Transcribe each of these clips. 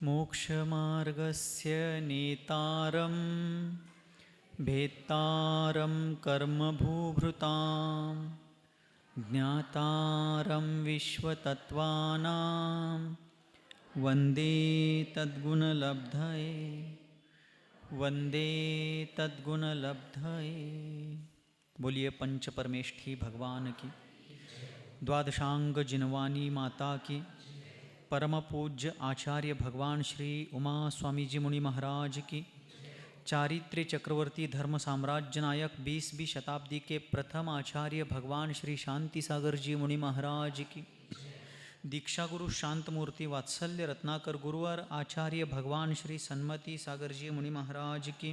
मोक्षमार्गस्य नेतारं भेत्तारं कर्मभूभृतां ज्ञातारं विश्वतत्त्वानां वन्दे तद्गुणलब्धये वन्दे तद्गुणलब्धये। बोलिए पंच परमेष्ठी भगवान की, द्वादशांग जिनवानी माता की, परम पूज्य आचार्य भगवान श्री उमा स्वामी जी मुनि महाराज की, चारित्र्य चक्रवर्ती धर्म साम्राज्य नायक 20वीं शताब्दी के प्रथम आचार्य भगवान श्री शांति सागर जी मुनि महाराज की, दीक्षा गुरु शांत मूर्ति वात्सल्य रत्नाकर गुरुवर आचार्य भगवान श्री सन्मति सागर जी मुनि महाराज की,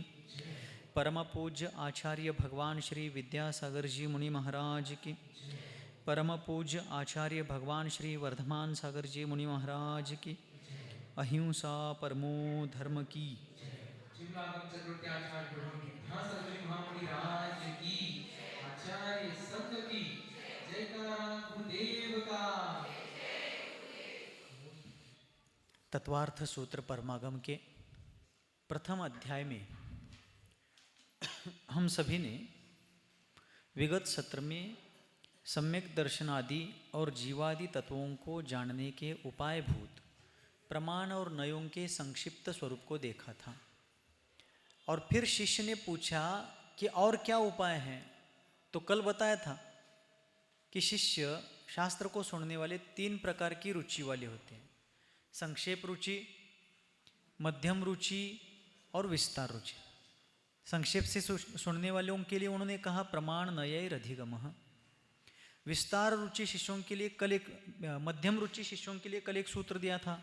परम पूज्य आचार्य भगवान श्री विद्यासागर जी मुनि महाराज की, परम पूज्य आचार्य भगवान श्री वर्धमान सागर जी मुनि महाराज की, अहिंसा परमो धर्म की, तत्वार्थ सूत्र परमागम के प्रथम अध्याय में हम सभी ने विगत सत्र में सम्यक दर्शन आदि और जीवादि तत्वों को जानने के उपायभूत प्रमाण और नयों के संक्षिप्त स्वरूप को देखा था। और फिर शिष्य ने पूछा कि और क्या उपाय हैं, तो कल बताया था कि शिष्य शास्त्र को सुनने वाले 3 प्रकार की रुचि वाले होते हैं: संक्षेप रुचि, मध्यम रुचि और विस्तार रुचि। संक्षेप से सुनने वालों के लिए उन्होंने कहा प्रमाण नयैरधिगमः। विस्तार रुचि शिष्यों के लिए कल एक, मध्यम रुचि शिष्यों के लिए कल एक सूत्र दिया था,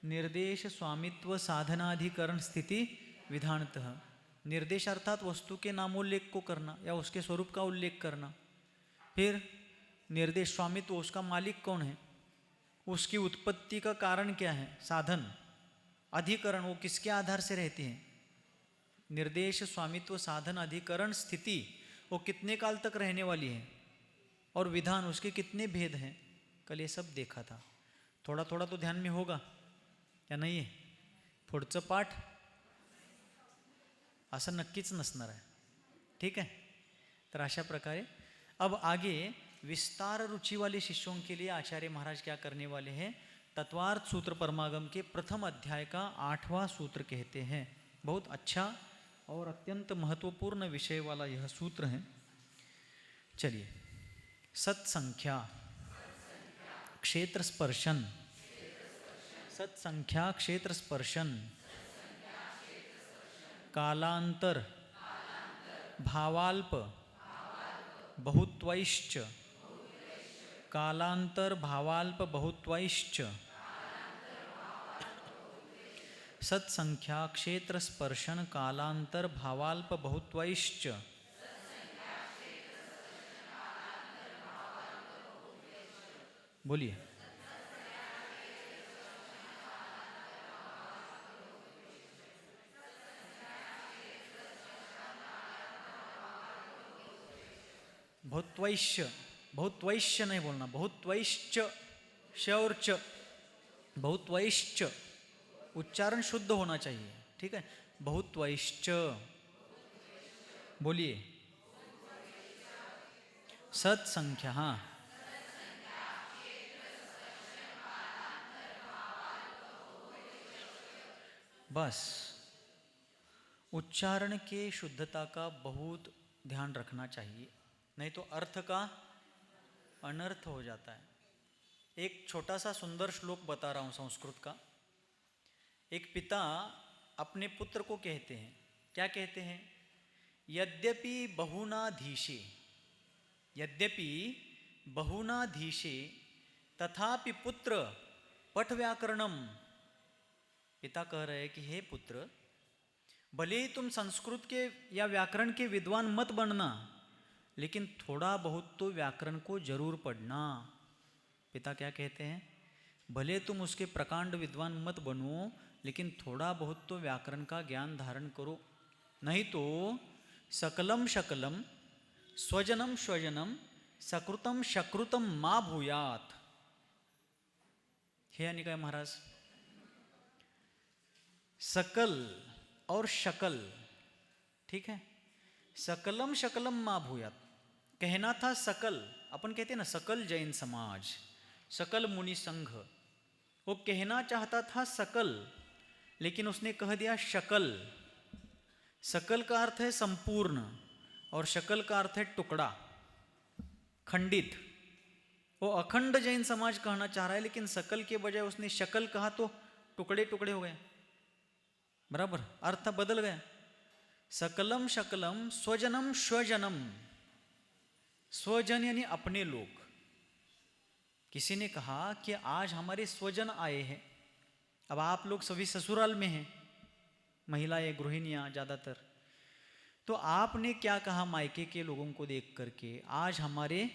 निर्देश स्वामित्व साधनाधिकरण स्थिति विधानतः। निर्देश अर्थात वस्तु के नामोल्लेख को करना या उसके स्वरूप का उल्लेख करना। फिर निर्देश स्वामित्व, उसका मालिक कौन है, उसकी उत्पत्ति का कारण क्या है, साधन, अधिकरण, वो किसके आधार से रहते हैं। निर्देश स्वामित्व साधन अधिकरण स्थिति, वो कितने काल तक रहने वाली है, और विधान, उसके कितने भेद हैं। कल ये सब देखा था। थोड़ा थोडा तो ध्यान में होगा या नाही आहे? पुढचं पाठ असं नक्कीच नसणार आहे, ठीक है। तर अशा प्रकारे अब आगे विस्तार रुचि वाले शिष्यों के लिए आचार्य महाराज क्या करने वाले हैं, तत्वार्थ सूत्र परमागम के प्रथम अध्याय का 8वां सूत्र कहते हैं। बहुत अच्छा और अत्यंत महत्वपूर्ण विषय वाला यह सूत्र है। चलिए, सत्संख्या क्षेत्र स्पर्शन, सत्संख्या क्षेत्र स्पर्शन, कालांतर भावाल्प बहुत्वैश्च, कालांतर भावाल्प बहुत्वैश्च, सत्संख्या क्षेत्र स्पर्शन कालांतर भावाल्प बहुत्वैश्च। बोलिए। बहुत्वैश्च, बहुत्वैश्च नहीं बोलना, बहुत्वैश्च, श और च, बहुत्वैश्च, उच्चारण शुद्ध होना चाहिए, ठीक है। बहुत्वैश्च, बोलिए। सत्संख्या, हाँ, बस उच्चारण के शुद्धता का बहुत ध्यान रखना चाहिए, नहीं तो अर्थ का अनर्थ हो जाता है। एक छोटा सा सुंदर श्लोक बता रहा हूँ संस्कृत का। एक पिता अपने पुत्र को कहते हैं, क्या कहते हैं, यद्यपि बहुनाधीशे, यद्यपि बहुनाधीशे तथापि पुत्र पठ व्याकरणम। पिता कह रहे हैं कि हे पुत्र, भले ही तुम संस्कृत के या व्याकरण के विद्वान मत बनना, लेकिन थोड़ा बहुत तो व्याकरण को जरूर पढ़ना। पिता क्या कहते हैं, भले तुम उसके प्रकांड विद्वान मत बनो, लेकिन थोड़ा बहुत तो व्याकरण का ज्ञान धारण करो, नहीं तो सकलम शकलम स्वजनम स्वजनम सकृतम शकृतम मा भूयात। हे आणि काय महाराज, सकल और शकल, ठीक है। सकलम शकलम मा भूयात, कहना था सकल, अपन कहते हैं ना सकल जैन समाज, सकल मुनि संघ, वो कहना चाहता था सकल, लेकिन उसने कह दिया शकल। सकल का अर्थ है संपूर्ण और शकल का अर्थ है टुकड़ा, खंडित। वो अखंड जैन समाज कहना चाह रहा है, लेकिन सकल के बजाय उसने शकल कहा तो टुकड़े टुकड़े हो गए, बराबर अर्थ बदल गया। सकलम शकलम स्वजनम स्वजनम, स्वजन यानी अपने लोग। किसी ने कहा कि आज हमारे स्वजन आए हैं, अब आप लोग सभी ससुराल में हैं, महिलाएं गृहिणियां ज़्यादातर, तो आपने क्या कहा मायके के लोगों को देख करके, आज हमारे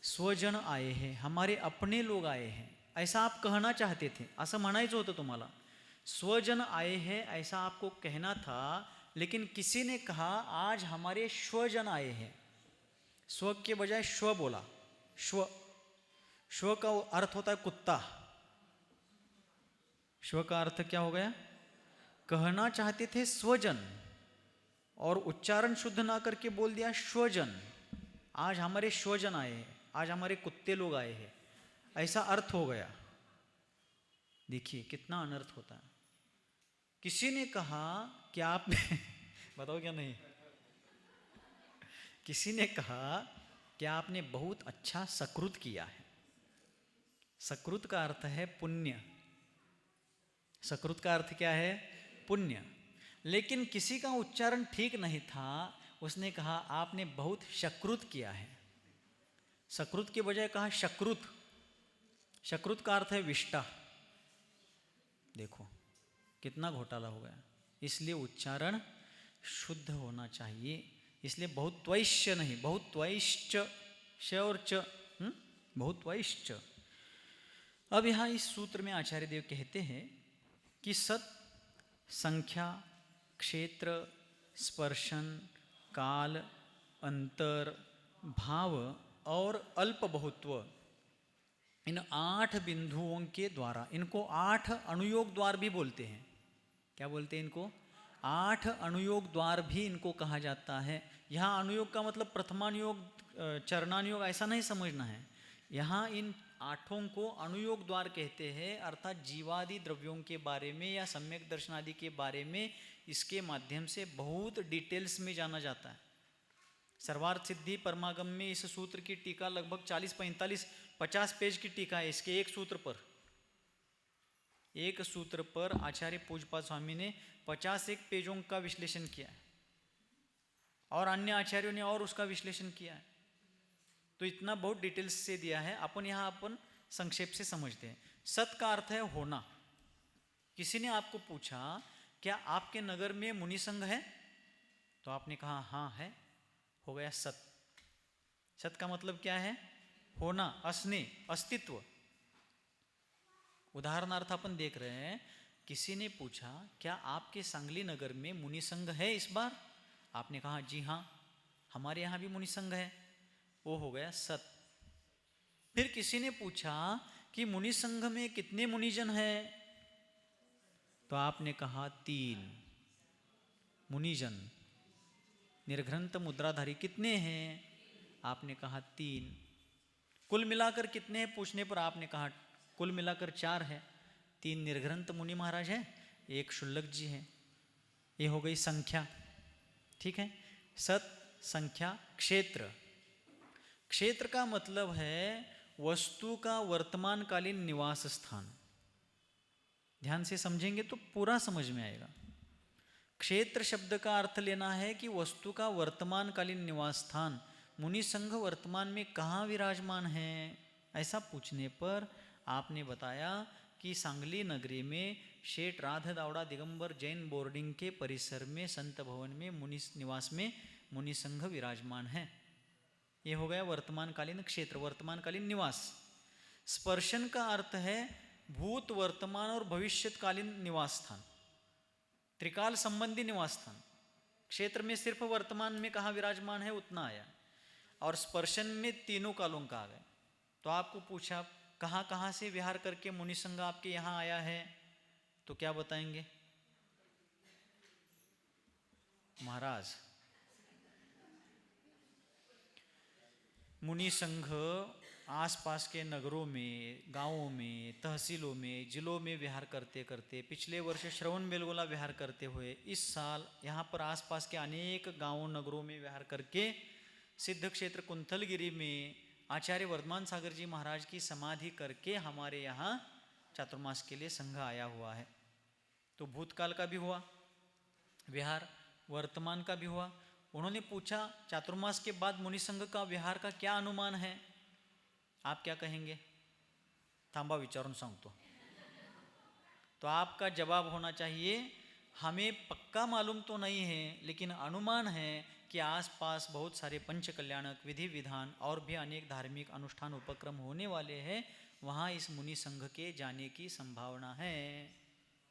स्वजन आए हैं, हमारे अपने लोग आए हैं, ऐसा आप कहना चाहते थे, असं म्हणायचं होतं तुम्हाला। स्वजन आए हैं ऐसा आपको कहना था, लेकिन किसी ने कहा आज हमारे स्वजन आए हैं, स्व के बजाय श्व बोला। श्व, श्व का अर्थ होता है कुत्ता। श्व का अर्थ क्या हो गया? कहना चाहते थे स्वजन और उच्चारण शुद्ध ना करके बोल दिया स्वजन। आज हमारे स्वजन आए हैं, आज हमारे कुत्ते लोग आए हैं, ऐसा अर्थ हो गया। देखिए कितना अनर्थ होता है। किसी ने कहा कि आपने बताओ क्या नहीं, किसी ने कहा कि आपने बहुत अच्छा सकृत किया है। सकृत का अर्थ है पुण्य, सकृत का अर्थ क्या है? पुण्य। लेकिन किसी का उच्चारण ठीक नहीं था, उसने कहा आपने बहुत शकृत किया है। सकृत के बजाय कहा शकृत। शकृत का अर्थ है विष्टा। देखो कितना घोटाला हो गया। इसलिए उच्चारण शुद्ध होना चाहिए। इसलिए बहुत त्वैश्य नहीं, बहुत त्वैश्च, श और च, बहुत त्वैश्च। अब यहाँ इस सूत्र में आचार्य देव कहते हैं कि सत, संख्या, क्षेत्र, स्पर्शन, काल, अंतर, भाव और अल्प बहुत्व, इन 8 बिंदुओं के द्वारा, इनको 8 अनुयोग द्वार भी बोलते हैं। क्या बोलते हैं इनको? 8 अनुयोग द्वार भी इनको कहा जाता है। यहाँ अनुयोग का मतलब प्रथमानुयोग, चरणानुयोग ऐसा नहीं समझना है। यहाँ इन 8 को अनुयोग द्वार कहते हैं, अर्थात जीवादि द्रव्यों के बारे में या सम्यक दर्शन आदि के बारे में इसके माध्यम से बहुत डिटेल्स में जाना जाता है। सर्वार्थ सिद्धि परमागम में इस सूत्र की टीका लगभग 40, 45, 50 पेज की टीका है इसके एक सूत्र पर। एक सूत्र पर आचार्य पूज्यपाद स्वामी ने 51 पेजों का विश्लेषण किया है और अन्य आचार्यों ने और उसका विश्लेषण किया है। तो इतना बहुत डिटेल्स से दिया है। अपन यहाँ अपन संक्षेप से समझते हैं। सत का अर्थ है होना। किसी ने आपको पूछा क्या आपके नगर में मुनि संघ है, तो आपने कहा हाँ है, हो गया सत। सत का मतलब क्या है? होना, असने, अस्तित्व। उदाहरणार्थ अपन देख रहे हैं, किसी ने पूछा क्या आपके सांगली नगर में मुनि संघ है इस बार, आपने कहा जी हाँ हमारे यहाँ भी मुनि संघ है, वो हो गया सत। फिर किसी ने पूछा कि मुनि संघ में कितने मुनिजन हैं, तो आपने कहा 3 मुनिजन। निर्घ्रंथ मुद्राधारी कितने हैं, आपने कहा 3। कुल मिलाकर कितने हैं पूछने पर आपने कहा कुल मिलाकर 4 है। 3 निर्घ्रंथ मुनि महाराज है, 1 शुल्लक जी है। ये हो गई संख्या, ठीक है। सत, संख्या, क्षेत्र। क्षेत्र का मतलब है वस्तु का वर्तमानकालीन निवास स्थान। ध्यान से समझेंगे तो पूरा समझ में आएगा। क्षेत्र शब्द का अर्थ लेना है कि वस्तु का वर्तमानकालीन निवास स्थान। मुनि संघ वर्तमान में कहाँ विराजमान है, ऐसा पूछने पर आपने बताया कि सांगली नगरी में शेठ राधा दावड़ा दिगंबर जैन बोर्डिंग के परिसर में संत भवन में मुनि निवास में मुनि संघ विराजमान है। ये हो गया वर्तमानकालीन क्षेत्र, वर्तमानकालीन निवास। स्पर्शन का अर्थ है भूत, वर्तमान और भविष्यकालीन निवास स्थान, त्रिकाल संबंधी निवास स्थान। क्षेत्र में सिर्फ वर्तमान में कहाँ विराजमान है उतना आया, और स्पर्शन में तीनों कालों का आ गया। तो आपको पूछा कहाँ कहाँ से विहार करके मुनि संघ आपके यहाँ आया है, तो क्या बताएंगे? महाराज मुनि संघ आसपास के नगरों में, गांवों में, तहसीलों में, जिलों में विहार करते करते, पिछले वर्ष श्रवण बेलगोला विहार करते हुए इस साल यहाँ पर आसपास के अनेक गांवों नगरों में विहार करके सिद्ध क्षेत्र कुंथलगिरी में आचार्य वर्धमान सागर जी महाराज की समाधि करके हमारे यहाँ चातुर्मास के लिए संघ आया हुआ है। तो भूतकाल का भी हुआ विहार, वर्तमान का भी हुआ। उन्होंने पूछा चातुर्मास के बाद मुनि संघ का विहार का क्या अनुमान है, आप क्या कहेंगे? थांबा विचारून सांगतो। तो आपका जवाब होना चाहिए हमें पक्का मालूम तो नहीं है, लेकिन अनुमान है कि आसपास बहुत सारे पंच कल्याणक विधि विधान और भी अनेक धार्मिक अनुष्ठान उपक्रम होने वाले हैं, वहाँ इस मुनि संघ के जाने की संभावना है।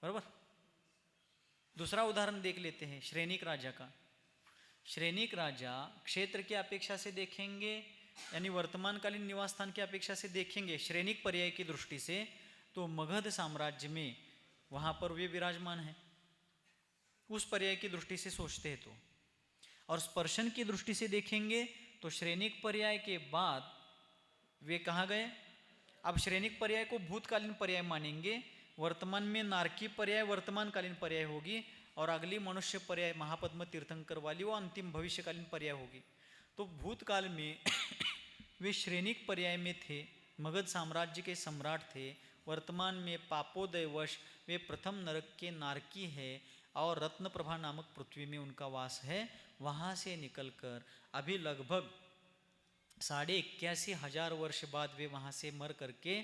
बराबर। दूसरा उदाहरण देख लेते हैं श्रेनिक राजा का। श्रेनिक राजा क्षेत्र की अपेक्षा से देखेंगे, यानी वर्तमानकालीन निवास स्थान की अपेक्षा से देखेंगे श्रेनिक पर्याय की दृष्टि से, तो मगध साम्राज्य में वहाँ पर वे विराजमान हैं। उस पर्याय की दृष्टि से सोचते हैं तो, और स्पर्शन की दृष्टि से देखेंगे तो श्रेनिक पर्याय के बाद वे कहाँ गए? अब श्रेनिक पर्याय को भूतकालीन पर्याय मानेंगे, वर्तमान में नारकी पर्याय वर्तमानकालीन पर्याय होगी, और अगली मनुष्य पर्याय महापद्म तीर्थंकर वाली वो अंतिम भविष्यकालीन पर्याय होगी। तो भूतकाल में वे श्रेनिक पर्याय में थे, मगध साम्राज्य के सम्राट थे। वर्तमान में पापोदयवश वे प्रथम नरक के नारकी है और रत्नप्रभा नामक पृथ्वी में उनका वास है। वहाँ से निकलकर अभी लगभग 81,500 वर्ष बाद वे वहाँ से मर करके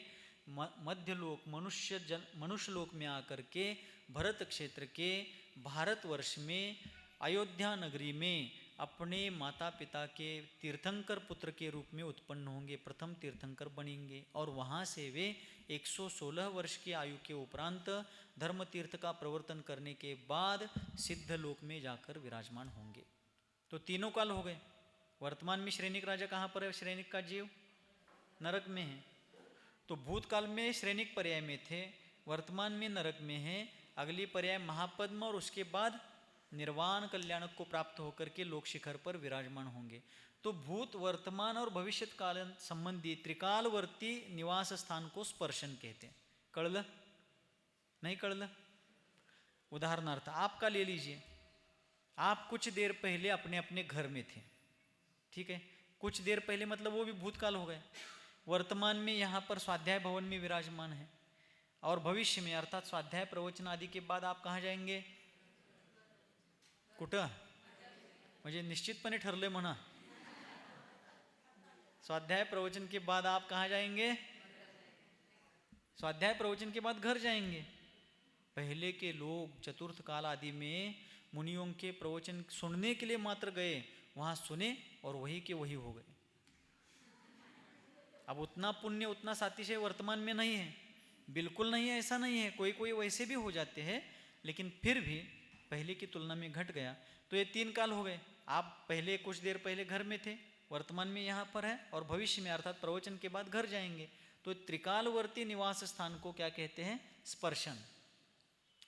मध्यलोक मनुष्य लोक में आकर के भरत क्षेत्र के भारतवर्ष में अयोध्या नगरी में अपने माता पिता के तीर्थंकर पुत्र के रूप में उत्पन्न होंगे, प्रथम तीर्थंकर बनेंगे, और वहाँ से वे 116 वर्ष की आयु के उपरांत धर्म तीर्थ का प्रवर्तन करने के बाद सिद्ध लोक में जाकर विराजमान होंगे। तो तीनों काल हो गए। वर्तमान में श्रेनिक राजा कहाँ पर है? श्रेनिक का जीव नरक में है। तो भूतकाल में श्रेनिक पर्याय में थे, वर्तमान में नरक में है, अगली पर्याय महापद्म और उसके बाद निर्वाण कल्याणक को प्राप्त होकर के लोक शिखर पर विराजमान होंगे। तो भूत वर्तमान और भविष्य काल संबंधी त्रिकालवर्ती निवास स्थान को स्पर्शन कहते हैं। कळलं? नहीं कळलं? उदाहरणार्थ आपका ले लीजिए, आप कुछ देर पहले अपने अपने घर में थे, ठीक है, कुछ देर पहले मतलब वो भी भूतकाल हो गए। वर्तमान में यहाँ पर स्वाध्याय भवन में विराजमान है, और भविष्य में अर्थात स्वाध्याय प्रवचन आदि के बाद आप कहाँ जाएंगे? कुठं? म्हणजे निश्चितपणे ठरले म्हणा, स्वाध्याय प्रवचन के बाद आप कहाँ जाएंगे? स्वाध्याय प्रवचन के बाद घर जाएंगे। पहले के लोग चतुर्थ काल आदि में मुनियों के प्रवचन सुनने के लिए मात्र गए, वहाँ सुने और वही के वही हो गए। अब उतना पुण्य उतना सातिशय वर्तमान में नहीं है, बिल्कुल नहीं है, ऐसा नहीं है, कोई कोई वैसे भी हो जाते हैं, लेकिन फिर भी पहले की तुलना में घट गया। तो ये तीन काल हो गए। आप पहले कुछ देर पहले घर में थे, वर्तमान में यहाँ पर है, और भविष्य में अर्थात प्रवचन के बाद घर जाएंगे। तो त्रिकालवर्ती निवास स्थान को क्या कहते हैं? स्पर्शन।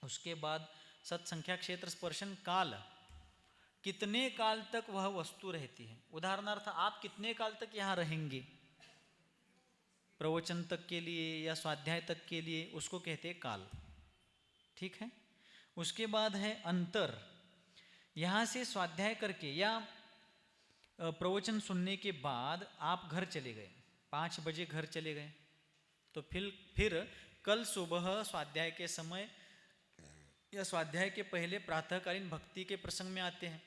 उसके बाद सत्संख्या क्षेत्र स्पर्शन काल, कितने काल तक वह वस्तु रहती है। उदाहरणार्थ आप कितने काल तक यहाँ रहेंगे, प्रवचन तक के लिए या स्वाध्याय तक के लिए, उसको कहते हैं काल, ठीक है। उसके बाद है अंतर। यहाँ से स्वाध्याय करके या प्रवचन सुनने के बाद आप घर चले गए, 5 बजे घर चले गए, तो फिर कल सुबह स्वाध्याय के समय या स्वाध्याय के पहले प्रातःकालीन भक्ति के प्रसंग में आते हैं,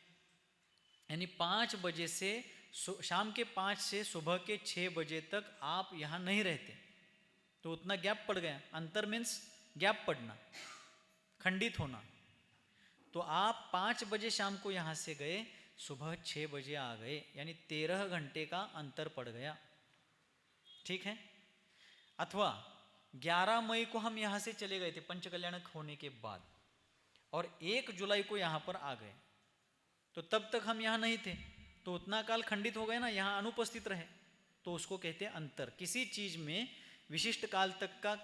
यानी 5 बजे से शाम के 5 से सुबह के 6 बजे तक आप यहाँ नहीं रहते, तो उतना गैप पड़ गया। अंतर मीन्स गैप पड़ना, खंडित होना। तो आप 5 बजे शाम को यहाँ से गए, सुबह 6 बजे आ गए, यानी 13 घंटे का अंतर पड़ गया, ठीक है। अथवा 11 मई को हम यहाँ से चले गए थे पंचकल्याणक होने के बाद, और 1 जुलाई को यहाँ पर आ गए, तो तब तक हम यहाँ नहीं थे, तो उतना काल खंडित हो गया ना, यहाँ अनुपस्थित रहे, तो उसको कहते हैं अंतर। किसी चीज में विशिष्ट काल तक का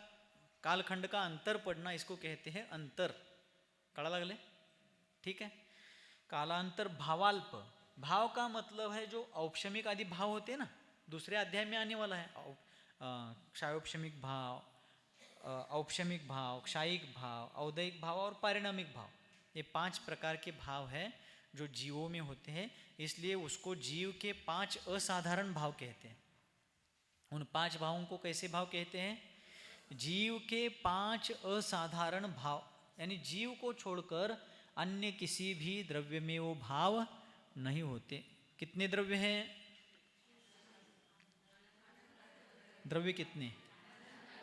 कालखंड का अंतर पड़ना, इसको कहते हैं अंतर। कळा लागले? ठीक है। कालांतर भावाल्प, भाव का मतलब है जो औपशमिक आदि भाव होते हैं ना, दूसरे अध्याय में आने वाला है। क्षायोपशमिक भाव, औपशमिक भाव, क्षायिक भाव, औदयिक भाव और पारिणामिक भाव, ये 5 प्रकार के भाव है जो जीवों में होते हैं। इसलिए उसको जीव के 5 असाधारण भाव कहते हैं। उन 5 भावों को कैसे भाव कहते हैं? जीव के 5 असाधारण भाव, यानी जीव को छोड़कर अन्य किसी भी द्रव्य में वो भाव नहीं होते। कितने द्रव्य हैं? द्रव्य कितने?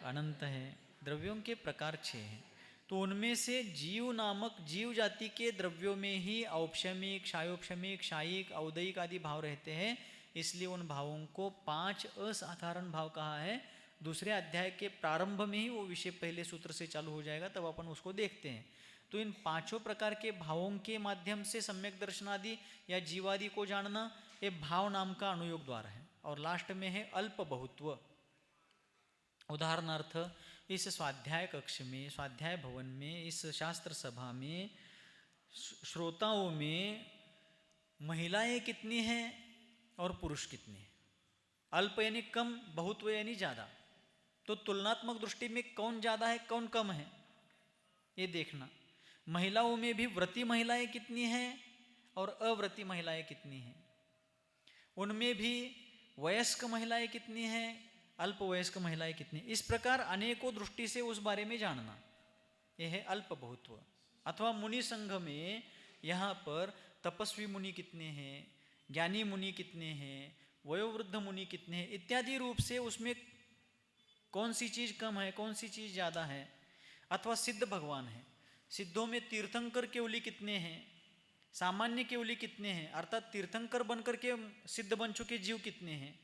अनंत है। द्रव्यों के प्रकार 6 हैं। तो उनमें से जीव नामक जीव जाति के द्रव्यों में ही औपशमिक, क्षायोपशमिक, क्षायिक, औदयिक आदि भाव रहते हैं। इसलिए उन भावों को 5 असाधारण भाव कहा है। दूसरे अध्याय के प्रारंभ में ही वो विषय पहले सूत्र से चालू हो जाएगा, तब अपन उसको देखते हैं। तो इन 5 प्रकार के भावों के माध्यम से सम्यक दर्शनादि या जीवादि को जानना, ये भाव नाम का अनुयोग द्वार है। और लास्ट में है अल्प बहुत्व। उदाहरणार्थ, इस स्वाध्याय कक्ष में, स्वाध्याय भवन में, इस शास्त्र सभा में श्रोताओं में महिलाएं कितनी हैं और पुरुष कितने हैं? अल्प यानी कम, बहुत्व यानी ज़्यादा। तो तुलनात्मक दृष्टि में कौन ज़्यादा है कौन कम है ये देखना। महिलाओं में भी व्रती महिलाएं कितनी हैं और अव्रती महिलाएं कितनी हैं, उनमें भी वयस्क महिलाएं कितनी हैं, अल्प वयस्क महिलाएं कितनी। इस प्रकार अनेकों दृष्टि से उस बारे में जानना, यह है अल्प बहुत्व। अथवा मुनि संघ में यहाँ पर तपस्वी मुनि कितने हैं, ज्ञानी मुनि कितने हैं, वयोवृद्ध मुनि कितने हैं, इत्यादि रूप से उसमें कौन सी चीज़ कम है कौन सी चीज़ ज़्यादा है। अथवा सिद्ध भगवान है, सिद्धों में तीर्थंकर केवली कितने हैं, सामान्य केवली कितने हैं, अर्थात तीर्थंकर बनकर के सिद्ध बन चुके जीव कितने हैं,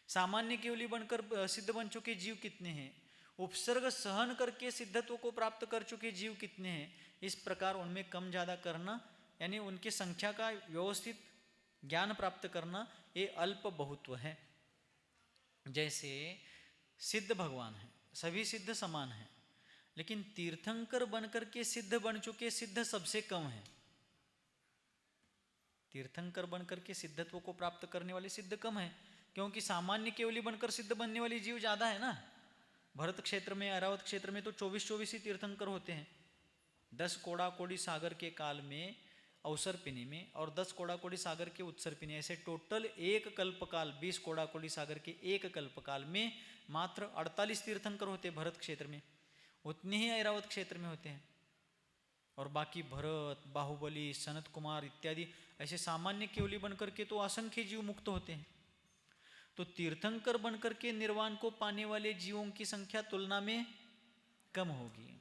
सामान्य केवली बनकर सिद्ध बन चुके जीव कितने हैं, उपसर्ग सहन करके सिद्धत्व को प्राप्त कर चुके जीव कितने हैं। इस प्रकार उनमें कम ज़्यादा करना, यानी उनकी संख्या का व्यवस्थित ज्ञान प्राप्त करना, ये अल्प बहुत्व है। जैसे सिद्ध भगवान है, सभी सिद्ध समान हैं, लेकिन तीर्थंकर बनकर के सिद्ध बन चुके सिद्ध सबसे कम है। तीर्थंकर बनकर के सिद्धत्व को प्राप्त करने वाले सिद्ध कम है, क्योंकि सामान्य केवली बनकर सिद्ध बनने वाली जीव ज़्यादा है ना। भरत क्षेत्र में, ऐरावत क्षेत्र में तो 24-24 ही तीर्थंकर होते हैं। 10 कोड़ा कोड़ी सागर के काल में अवसर्पिणी में और 10 कोड़ा कोड़ी सागर के उत्सर्पिणी, ऐसे टोटल एक कल्पकाल 20 कोड़ा कोड़ी सागर के एक कल्पकाल में मात्र 48 तीर्थंकर होते भरत क्षेत्र में, उतने ही ऐरावत क्षेत्र में होते हैं। और बाकी भरत, बाहुबली, सनत कुमार इत्यादि ऐसे सामान्य केवली बनकर के तो असंख्य जीव मुक्त होते हैं। तो तीर्थंकर बनकर के निर्वाण को पाने वाले जीवों की संख्या तुलना में कम होगी।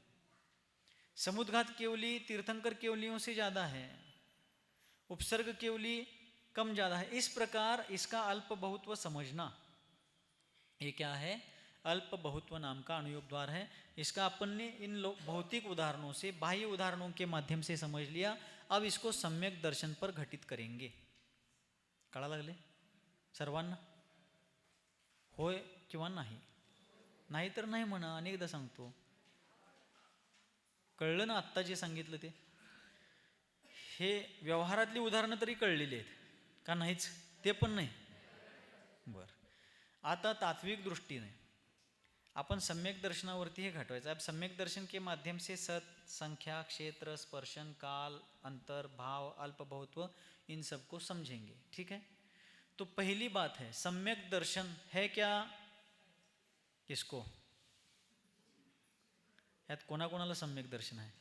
समुद्घात केवली तीर्थंकर केवलियों से ज़्यादा है, उपसर्ग केवली कम ज़्यादा है। इस प्रकार इसका अल्प बहुत्व समझना, ये क्या है? अल्प बहुत्व नाम का अनुयोग द्वार है। इसका अपन ने इन भौतिक उदाहरणों से, बाह्य उदाहरणों के माध्यम से समझ लिया। अब इसको सम्यक दर्शन पर घटित करेंगे। कळा लागले सर्वांना? होय किंवा नाही? नाही तर नाही म्हणा, अनेकदा सांगतो। कळलं ना आत्ता जे सांगितलं ते? हे व्यवहारातली उदाहरणं तरी कळलेली आहेत का नाहीच? ते पण नाही? बरं, आता तात्विक दृष्टीने अपन सम्यक दर्शनावरती हे घटवायचं। अब सम्यक दर्शन के माध्यम से सत, संख्या, क्षेत्र, स्पर्शन, काल, अंतर, भाव, अल्प बहुत्व, इन सबको समझेंगे। ठीक है? तो पहली बात है, सम्यक दर्शन है क्या? किसको? यात कोणाकोणाला सम्यक दर्शन आहे?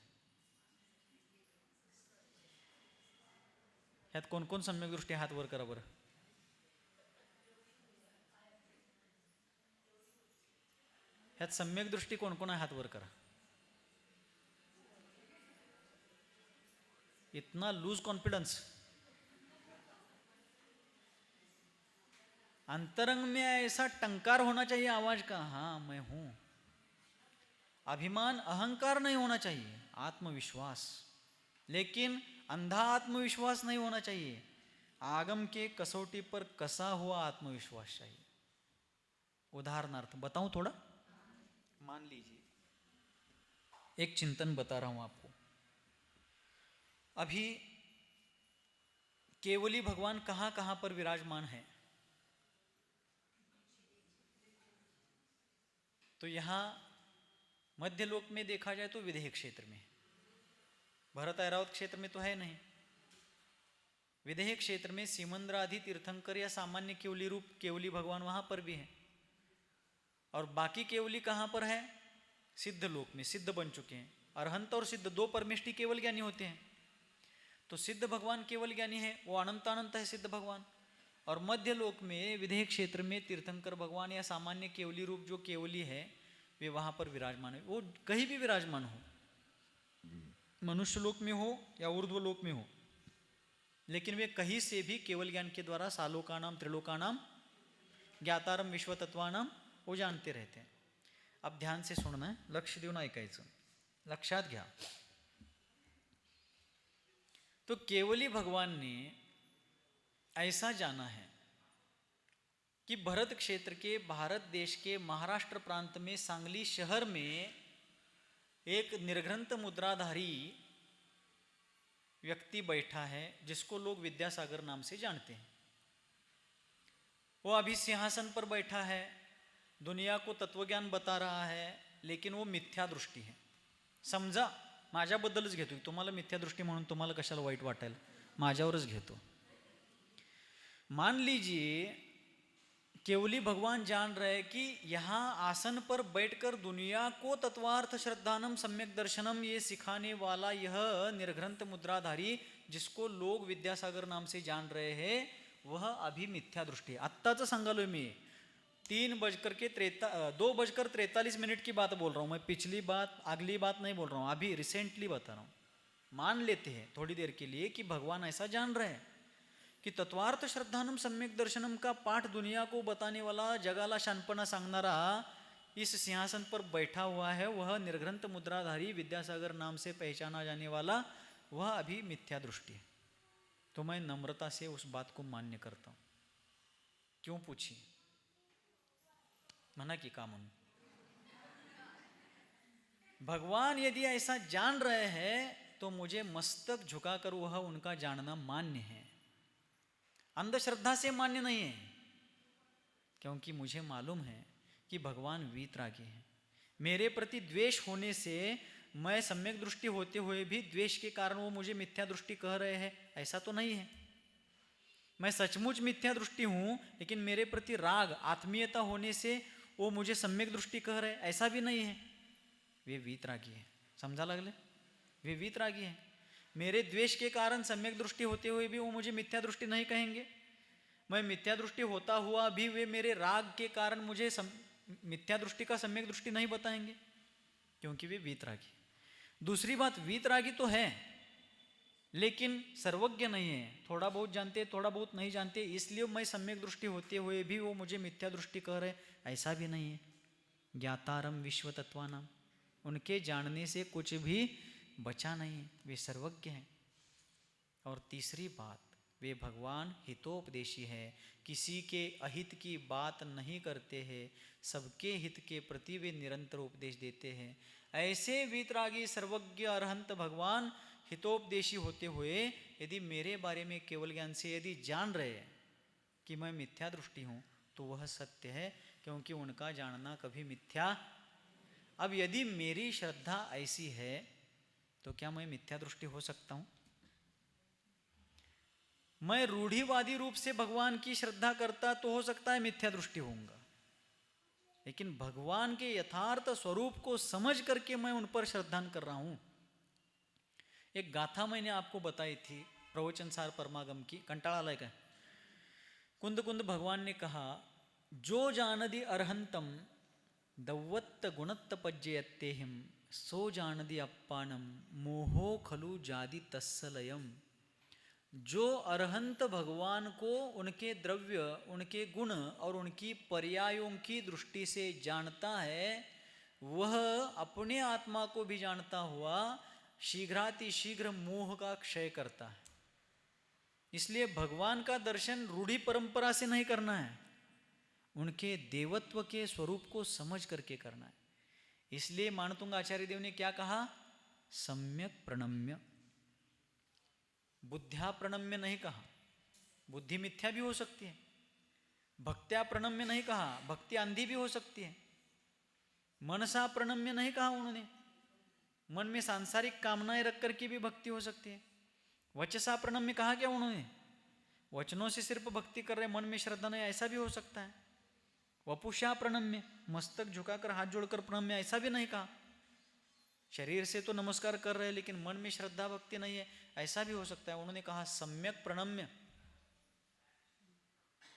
यात कोण कोण सम्यक दृष्टी? हात वर करा बरं। यात सम्यक दृष्टी कोण कोण आहे? हात वर करा। इतना लूज कॉन्फिडेंस, अंतरंग में ऐसा टंकार होना चाहिए आवाज का, हाँ मैं हूं। अभिमान अहंकार नहीं होना चाहिए, आत्मविश्वास। लेकिन अंधा आत्मविश्वास नहीं होना चाहिए, आगम के कसौटी पर कसा हुआ आत्मविश्वास चाहिए। उदाहरणार्थ बताऊं थोड़ा? मान लीजिए एक चिंतन बता रहा हूं आपको। अभी केवली भगवान कहाँ कहाँ पर विराजमान है? तो यहाँ मध्यलोक में देखा जाए तो विदेह क्षेत्र में, भरत ऐरावत क्षेत्र में तो है नहीं। विदेह क्षेत्र में सीमंद्रादि तीर्थंकर या सामान्य केवली रूप केवली भगवान वहां पर भी है। और बाकी केवली कहाँ पर है? सिद्ध लोक में, सिद्ध बन चुके हैं। अरहंत और सिद्ध दो परमेष्टि केवल ज्ञानी होते हैं। तो सिद्ध भगवान केवल ज्ञानी है, वो अनंतानंत है सिद्ध भगवान। और मध्य लोक में विदेह क्षेत्र में तीर्थंकर भगवान या सामान्य केवली रूप जो केवली है वे वहां पर विराजमान है। वो कहीं भी विराजमान हो, मनुष्य लोक में हो या ऊर्ध्व लोक में हो, लेकिन वे कहीं से भी केवल ज्ञान के द्वारा सालोकानाम त्रिलोकानाम ज्ञातारम विश्वतत्वानाम वो जानते रहते हैं। अब ध्यान से सुनना है, लक्ष देऊन ऐकायचं, लक्षात घ्या। तो केवली भगवान ने ऐसा जाना है कि भरत क्षेत्र के, भारत देश के महाराष्ट्र प्रांत में सांगली शहर में एक निर्ग्रंथ मुद्राधारी व्यक्ति बैठा है जिसको लोग विद्यासागर नाम से जानते हैं। वो अभी सिंहासन पर बैठा है, दुनिया को तत्वज्ञान बता रहा है, लेकिन वो मिथ्या दृष्टी है। समजा माझ्याबद्दलच घेतो, तुम्हाला मिथ्या दृष्टी म्हणून तुम्हाला कशाला वाईट वाटेल, माझ्यावरच घेतो। मान लीजिए केवली भगवान जान रहे कि यहाँ आसन पर बैठकर दुनिया को तत्वार्थ श्रद्धानम सम्यक दर्शनम ये सिखाने वाला यह निर्ग्रंथ मुद्राधारी जिसको लोग विद्यासागर नाम से जान रहे हैं, वह अभी मिथ्या दृष्टि है। आत्ताच सांगालोय मी, 2:43 की बात बोल रहा हूँ मैं, पिछली बात अगली बात नहीं बोल रहा हूँ, अभी रिसेंटली बता रहा हूँ। मान लेते हैं थोड़ी देर के लिए कि भगवान ऐसा जान रहे हैं कि तत्वार्थ श्रद्धानम सम्यक दर्शनम का पाठ दुनिया को बताने वाला, जगाला शानपणा सांगणारा इस सिंहासन पर बैठा हुआ है, वह निर्ग्रंथ मुद्राधारी विद्यासागर नाम से पहचाना जाने वाला, वह अभी मिथ्या दृष्टि है। तो मैं नम्रता से उस बात को मान्य करता हूं। क्यों पूछिए, मना की का म्हणून? भगवान यदि ऐसा जान रहे हैं तो मुझे मस्तक झुकाकर वह उनका जानना मान्य है, अंधश्रद्धा से मान्य नहीं है। क्योंकि मुझे मालूम है कि भगवान वीतरागी है। मेरे प्रति द्वेष होने से, मैं सम्यक दृष्टि होते हुए भी द्वेष के कारण वो मुझे मिथ्या दृष्टि कह रहे हैं, ऐसा तो नहीं है। मैं सचमुच मिथ्या दृष्टि हूं, लेकिन मेरे प्रति राग आत्मीयता होने से वो मुझे सम्यक दृष्टि कह रहे, ऐसा भी नहीं है। वे वीतरागी है, समझा लगले? वे वीतरागी है। मेरे द्वेष के कारण सम्यक दृष्टि होते हुए भी वो मुझे मिथ्या दृष्टि नहीं कहेंगे। मैं मिथ्या दृष्टि होता हुआ भी वे मेरे राग के कारण मुझे मिथ्या दृष्टि का सम्यक दृष्टि नहीं बताएंगे, क्योंकि वे वीतरागी। दूसरी बात, वीतरागी तो है लेकिन सर्वज्ञ नहीं है, थोड़ा बहुत जानते थोड़ा बहुत नहीं जानते, इसलिए मैं सम्यक दृष्टि होते हुए भी वो मुझे मिथ्या दृष्टि कह रहे, ऐसा भी नहीं है। ज्ञातारम विश्व तत्वानाम, उनके जानने से कुछ भी बचा नहीं है, वे सर्वज्ञ हैं। और तीसरी बात, वे भगवान हितोपदेशी है, किसी के अहित की बात नहीं करते हैं, सबके हित के प्रति वे निरंतर उपदेश देते हैं। ऐसे वीतरागी सर्वज्ञ अरहंत भगवान हितोपदेशी होते हुए यदि मेरे बारे में केवल ज्ञान से यदि जान रहे हैं कि मैं मिथ्या दृष्टि हूँ, तो वह सत्य है, क्योंकि उनका जानना कभी मिथ्या। अब यदि मेरी श्रद्धा ऐसी है तो क्या मैं मिथ्या दृष्टि हो सकता हूं? मैं रूढ़िवादी रूप से भगवान की श्रद्धा करता तो हो सकता है मिथ्या दृष्टि होऊंगा, लेकिन भगवान के यथार्थ स्वरूप को समझ करके मैं उन पर श्रद्धान कर रहा हूं। एक गाथा मैंने आपको बताई थी प्रवचन सार परमागम की, कंटाळा आलाय का? कुंद कुंद भगवान ने कहा, जो जानदी अरहंतम दव्वत्त गुणत्त पज्जयत्तेहिम सो जानदी अप्पानम मोहो खलु जादी तस्सलयम। जो अरहंत भगवान को उनके द्रव्य, उनके गुण और उनकी पर्यायों की दृष्टि से जानता है, वह अपने आत्मा को भी जानता हुआ शीघ्रातिशीघ्र मोह का क्षय करता है। इसलिए भगवान का दर्शन रूढ़ी परंपरा से नहीं करना है, उनके देवत्व के स्वरूप को समझ करके करना है। इसलिए मानतुंग आचार्य देव ने क्या कहा? सम्यक प्रणम्य, बुद्ध्या प्रणम्य नहीं कहा, बुद्धि मिथ्या भी हो सकती है। भक्त्या प्रणम्य नहीं कहा, भक्ति अंधी भी हो सकती है। मनसा प्रणम्य नहीं कहा उन्होंने, मन में सांसारिक कामनाएं रख करके भी भक्ति हो सकती है। वचसा प्रणम्य कहा क्या उन्होंने, वचनों से सिर्फ भक्ति कर रहे, मन में श्रद्धा नहीं, ऐसा भी हो सकता है। वपुषा प्रणम्य, मस्तक झुकाकर हाथ जोड़कर प्रणम्य, ऐसा भी नहीं कहा। शरीर से तो नमस्कार कर रहे हैं लेकिन मन में श्रद्धा भक्ति नहीं है, ऐसा भी हो सकता है। उन्होंने कहा सम्यक प्रणम्य,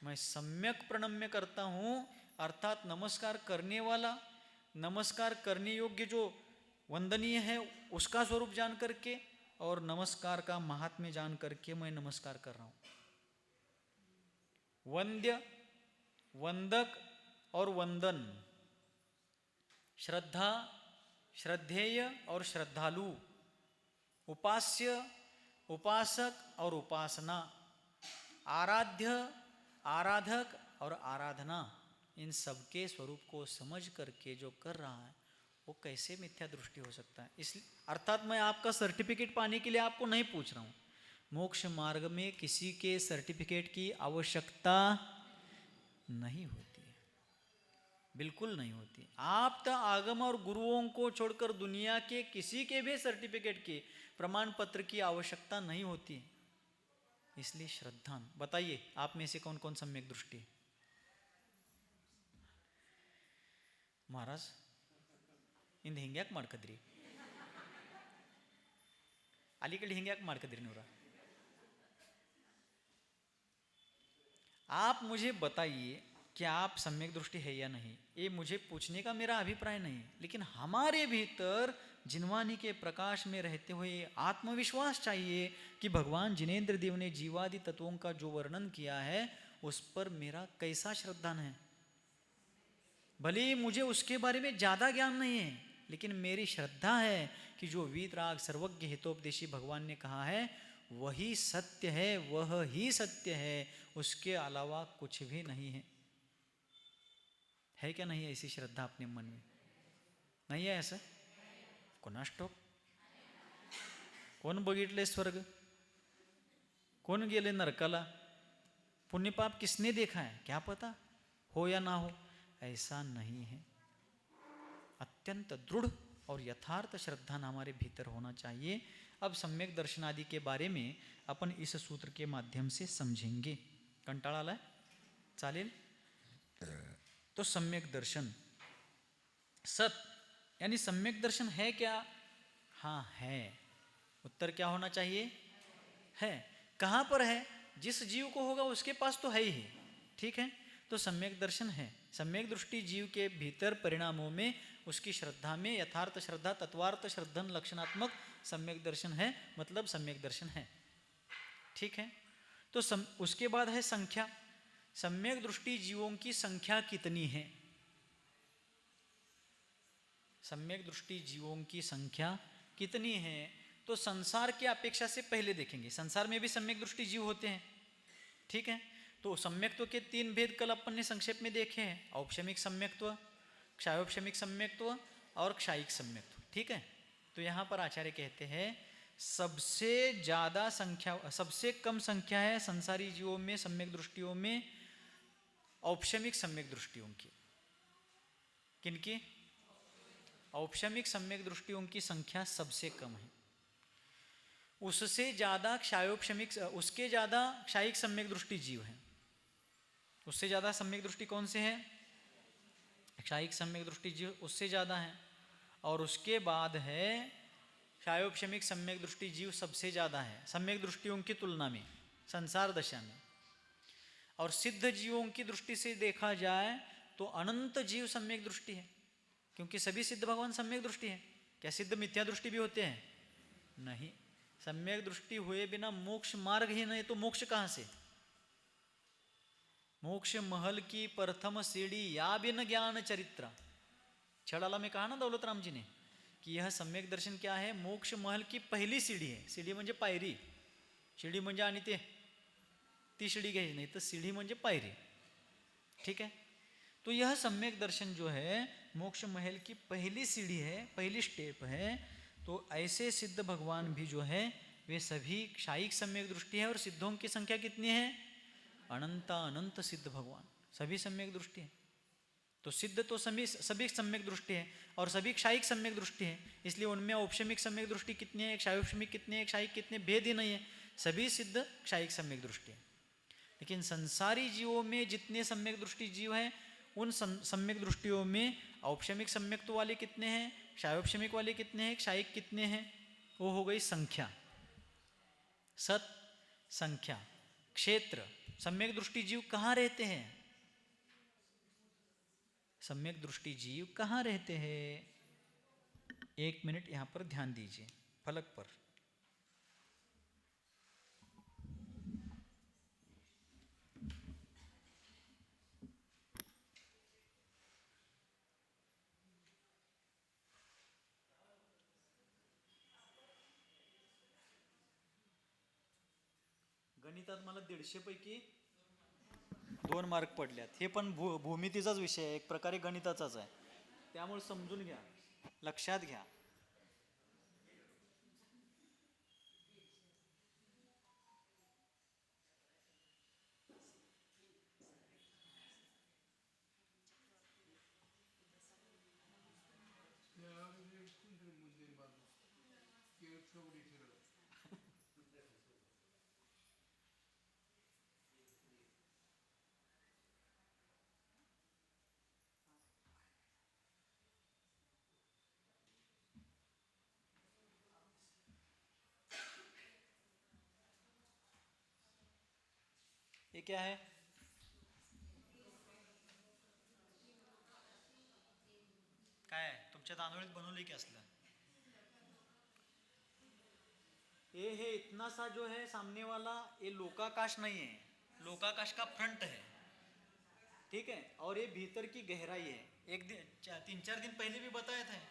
मैं सम्यक प्रणम्य करता हूं, अर्थात नमस्कार करने वाला, नमस्कार करने योग्य जो वंदनीय है उसका स्वरूप जान करके और नमस्कार का महात्म्य जान करके मैं नमस्कार कर रहा हूं। वंद्य, वंदक और वंदन, श्रद्धा, श्रद्धेय और श्रद्धालु, उपास्य, उपासक और उपासना, आराध्य, आराधक और आराधना, इन सबके स्वरूप को समझ करके जो कर रहा है वो कैसे मिथ्या दृष्टि हो सकता है। इसलिए अर्थात मैं आपका सर्टिफिकेट पाने के लिए आपको नहीं पूछ रहा हूँ, मोक्ष मार्ग में किसी के सर्टिफिकेट की आवश्यकता नहीं होती है, बिल्कुल नहीं होती। आप तो आगम और गुरुओं को छोड़कर दुनिया के किसी के भी सर्टिफिकेट की, प्रमाण पत्र की आवश्यकता नहीं होती है। इसलिए श्रद्धा, बताइए आप में से कौन कौन सम्यक दृष्टि है? महाराज इंद हिंग्याक ಮಾಡ್ಕದ್ರಿ, अलीकड़े हिंग्याक ಮಾಡ್ಕದ್ರಿ नूरा। आप मुझे बताइए कि आप सम्यक दृष्टि है या नहीं, ये मुझे पूछने का मेरा अभिप्राय नहीं है, लेकिन हमारे भीतर जिनवानी के प्रकाश में रहते हुए आत्मविश्वास चाहिए कि भगवान जिनेंद्र देव ने जीवादि तत्वों का जो वर्णन किया है उस पर मेरा कैसा श्रद्धा है। भले मुझे उसके बारे में ज़्यादा ज्ञान नहीं है, लेकिन मेरी श्रद्धा है कि जो वीतराग सर्वज्ञ हितोपदेशी भगवान ने कहा है वही सत्य है, वह ही सत्य है, उसके अलावा कुछ भी नहीं है। है क्या नहीं है ऐसी श्रद्धा अपने मन में? नहीं है ऐसा? कोणास ठाऊक? कोण बघितले स्वर्ग, कौन गेले नरकाला, पुण्य पाप किसने देखा है, क्या पता हो या ना हो। ऐसा नहीं है। अत्यंत दृढ़ और यथार्थ श्रद्धा हमारे भीतर होना चाहिए। अब सम्यक दर्शन आदि के बारे में अपन इस सूत्र के माध्यम से समझेंगे। कंटाळा आलाय? चालेल? तो सम्यक दर्शन, सत यानी सम्यक दर्शन है क्या? हाँ है। उत्तर क्या होना चाहिए? है। कहाँ पर है? जिस जीव को होगा उसके पास तो है ही, ठीक है। तो सम्यक दर्शन है। सम्यक दृष्टि जीव के भीतर परिणामों में, उसकी श्रद्धा में यथार्थ श्रद्धा, तत्वार्थ श्रद्धन लक्षणात्मक सम्यक दर्शन है, मतलब सम्यक दर्शन है, ठीक है। तो उसके बाद है संख्या। सम्यक दृष्टि जीवों की संख्या कितनी है? सम्यक दृष्टि जीवों की संख्या कितनी है? तो संसार की अपेक्षा से पहले देखेंगे। संसार में भी सम्यक दृष्टि जीव होते हैं, ठीक है। तो सम्यक्त्व के 3 भेद कल अपन ने संक्षेप में देखे हैं, औपशमिक सम्यक्त्व, क्षायोपशमिक सम्यक्त्व और क्षायिक सम्यक्त्व, ठीक है। तो यहाँ पर आचार्य कहते हैं सबसे ज़्यादा संख्या, सबसे कम संख्या है संसारी जीवों में सम्यक दृष्टियों में औपशमिक सम्यक दृष्टियों की। किनकी? औपशमिक सम्यक दृष्टियों की संख्या सबसे कम है। उससे ज़्यादा क्षायोपशमिक, उसके ज़्यादा क्षायिक सम्यक दृष्टि जीव है। उससे ज़्यादा सम्यक दृष्टि कौन से है? क्षायिक सम्यक दृष्टि जीव उससे ज़्यादा है। और उसके बाद है क्षायोपशमिक सम्यक दृष्टि जीव सबसे ज़्यादा है सम्यक दृष्टियों की तुलना में संसार दशा में। और सिद्ध जीवों की दृष्टि से देखा जाए तो अनंत जीव सम्यक दृष्टि है, क्योंकि सभी सिद्ध भगवान सम्यक दृष्टि है। क्या सिद्ध मिथ्या दृष्टि भी होते हैं? नहीं। सम्यक दृष्टि हुए बिना मोक्ष मार्ग ही नहीं, तो मोक्ष कहाँ से? मोक्ष महल की प्रथम सीढ़ी या बिन ज्ञान चरित्र। छड़ाला में कहा ना दौलत राम जी ने कि यह सम्यक दर्शन क्या है? मोक्ष महल की पहली सीढ़ी है। सीढ़ी म्हणजे पायरी, सीढ़ी म्हणजे आणि ते ती सीढ़ी घ्यायची नाही, तर सीढ़ी म्हणजे पायरी, ठीक है। तो यह सम्यक दर्शन जो है मोक्ष महल की पहली सीढ़ी है, पहली स्टेप है। तो ऐसे सिद्ध भगवान भी जो है वे सभी क्षायिक सम्यक दृष्टि है। और सिद्धों की संख्या कितनी है? अनंता अनंत सिद्ध भगवान, सभी सम्यक दृष्टि है। तो सिद्ध तो सभी सभी सम्यक दृष्टि है और सभी क्षायिक सम्यक दृष्टि है, इसलिए उनमें औपशमिक सम्यक दृष्टि कितनी है, क्षायोपशमिक कितने हैं, क्षायिक कितने, भेद ही नहीं है, सभी सिद्ध क्षायिक सम्यक दृष्टि है। लेकिन संसारी जीवों में जितने सम्यक दृष्टि जीव हैं, उन सम्यक दृष्टियों में औपशमिक सम्यक वाले कितने हैं, क्षायोपशमिक वाले कितने हैं, क्षायिक कितने हैं, वो हो गई संख्या। सत संख्या। क्षेत्र, सम्यक दृष्टि जीव कहाँ रहते हैं, सम्यक दृष्टि जीव कहाँ रहते हैं? 1 मिनट यहाँ पर ध्यान दीजिए फलक पर। गणितात मला 150 पैकी 2 मार्क पडल्यात. हे पण भूमितीचाच विषय आहे, एक प्रकारे गणिताचाच आहे, त्यामुळे समजून घ्या, लक्षात घ्या. ये क्या है? काय तुमच्या तांदूळीत बनवले की असलं? ये है इतना सा जो है सामने वाला, ये लोकाकाश नहीं है, लोकाकाश का फ्रंट है, ठीक है, और ये भीतर की गहराई है. एक दिन 3-4 दिन पहले भी बताया था,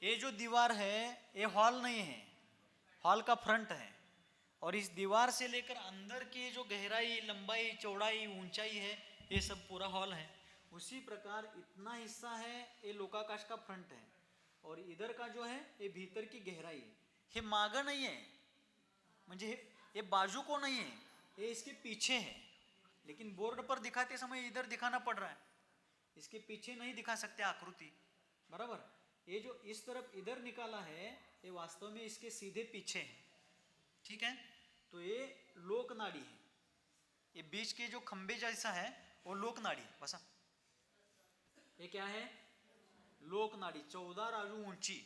ये जो दीवार है ये हॉल नहीं है, हॉल का फ्रंट है, और इस दीवार से लेकर अंदर की जो गहराई, लंबाई, चौड़ाई, ऊंचाई है, ये सब पूरा हॉल है. उसी प्रकार इतना हिस्सा है ये लोकाकाश का फ्रंट है, और इधर का जो है ये भीतर की गहराई है. हे मागं नहीं है, म्हणजे ये बाजू को नहीं है, ये इसके पीछे है, लेकिन बोर्ड पर दिखाते समय इधर दिखाना पड़ रहा है, इसके पीछे नहीं दिखा सकते आकृति, बराबर. ये जो इस तरफ इधर निकाला है ये वास्तव में इसके सीधे पीछे है, ठीक है. तो ये लोक नाड़ी है, ये बीच के जो खंबे जैसा है वो लोक नाड़ी है. बसा, ये क्या है? लोक नाड़ी. 14 राजू ऊंची,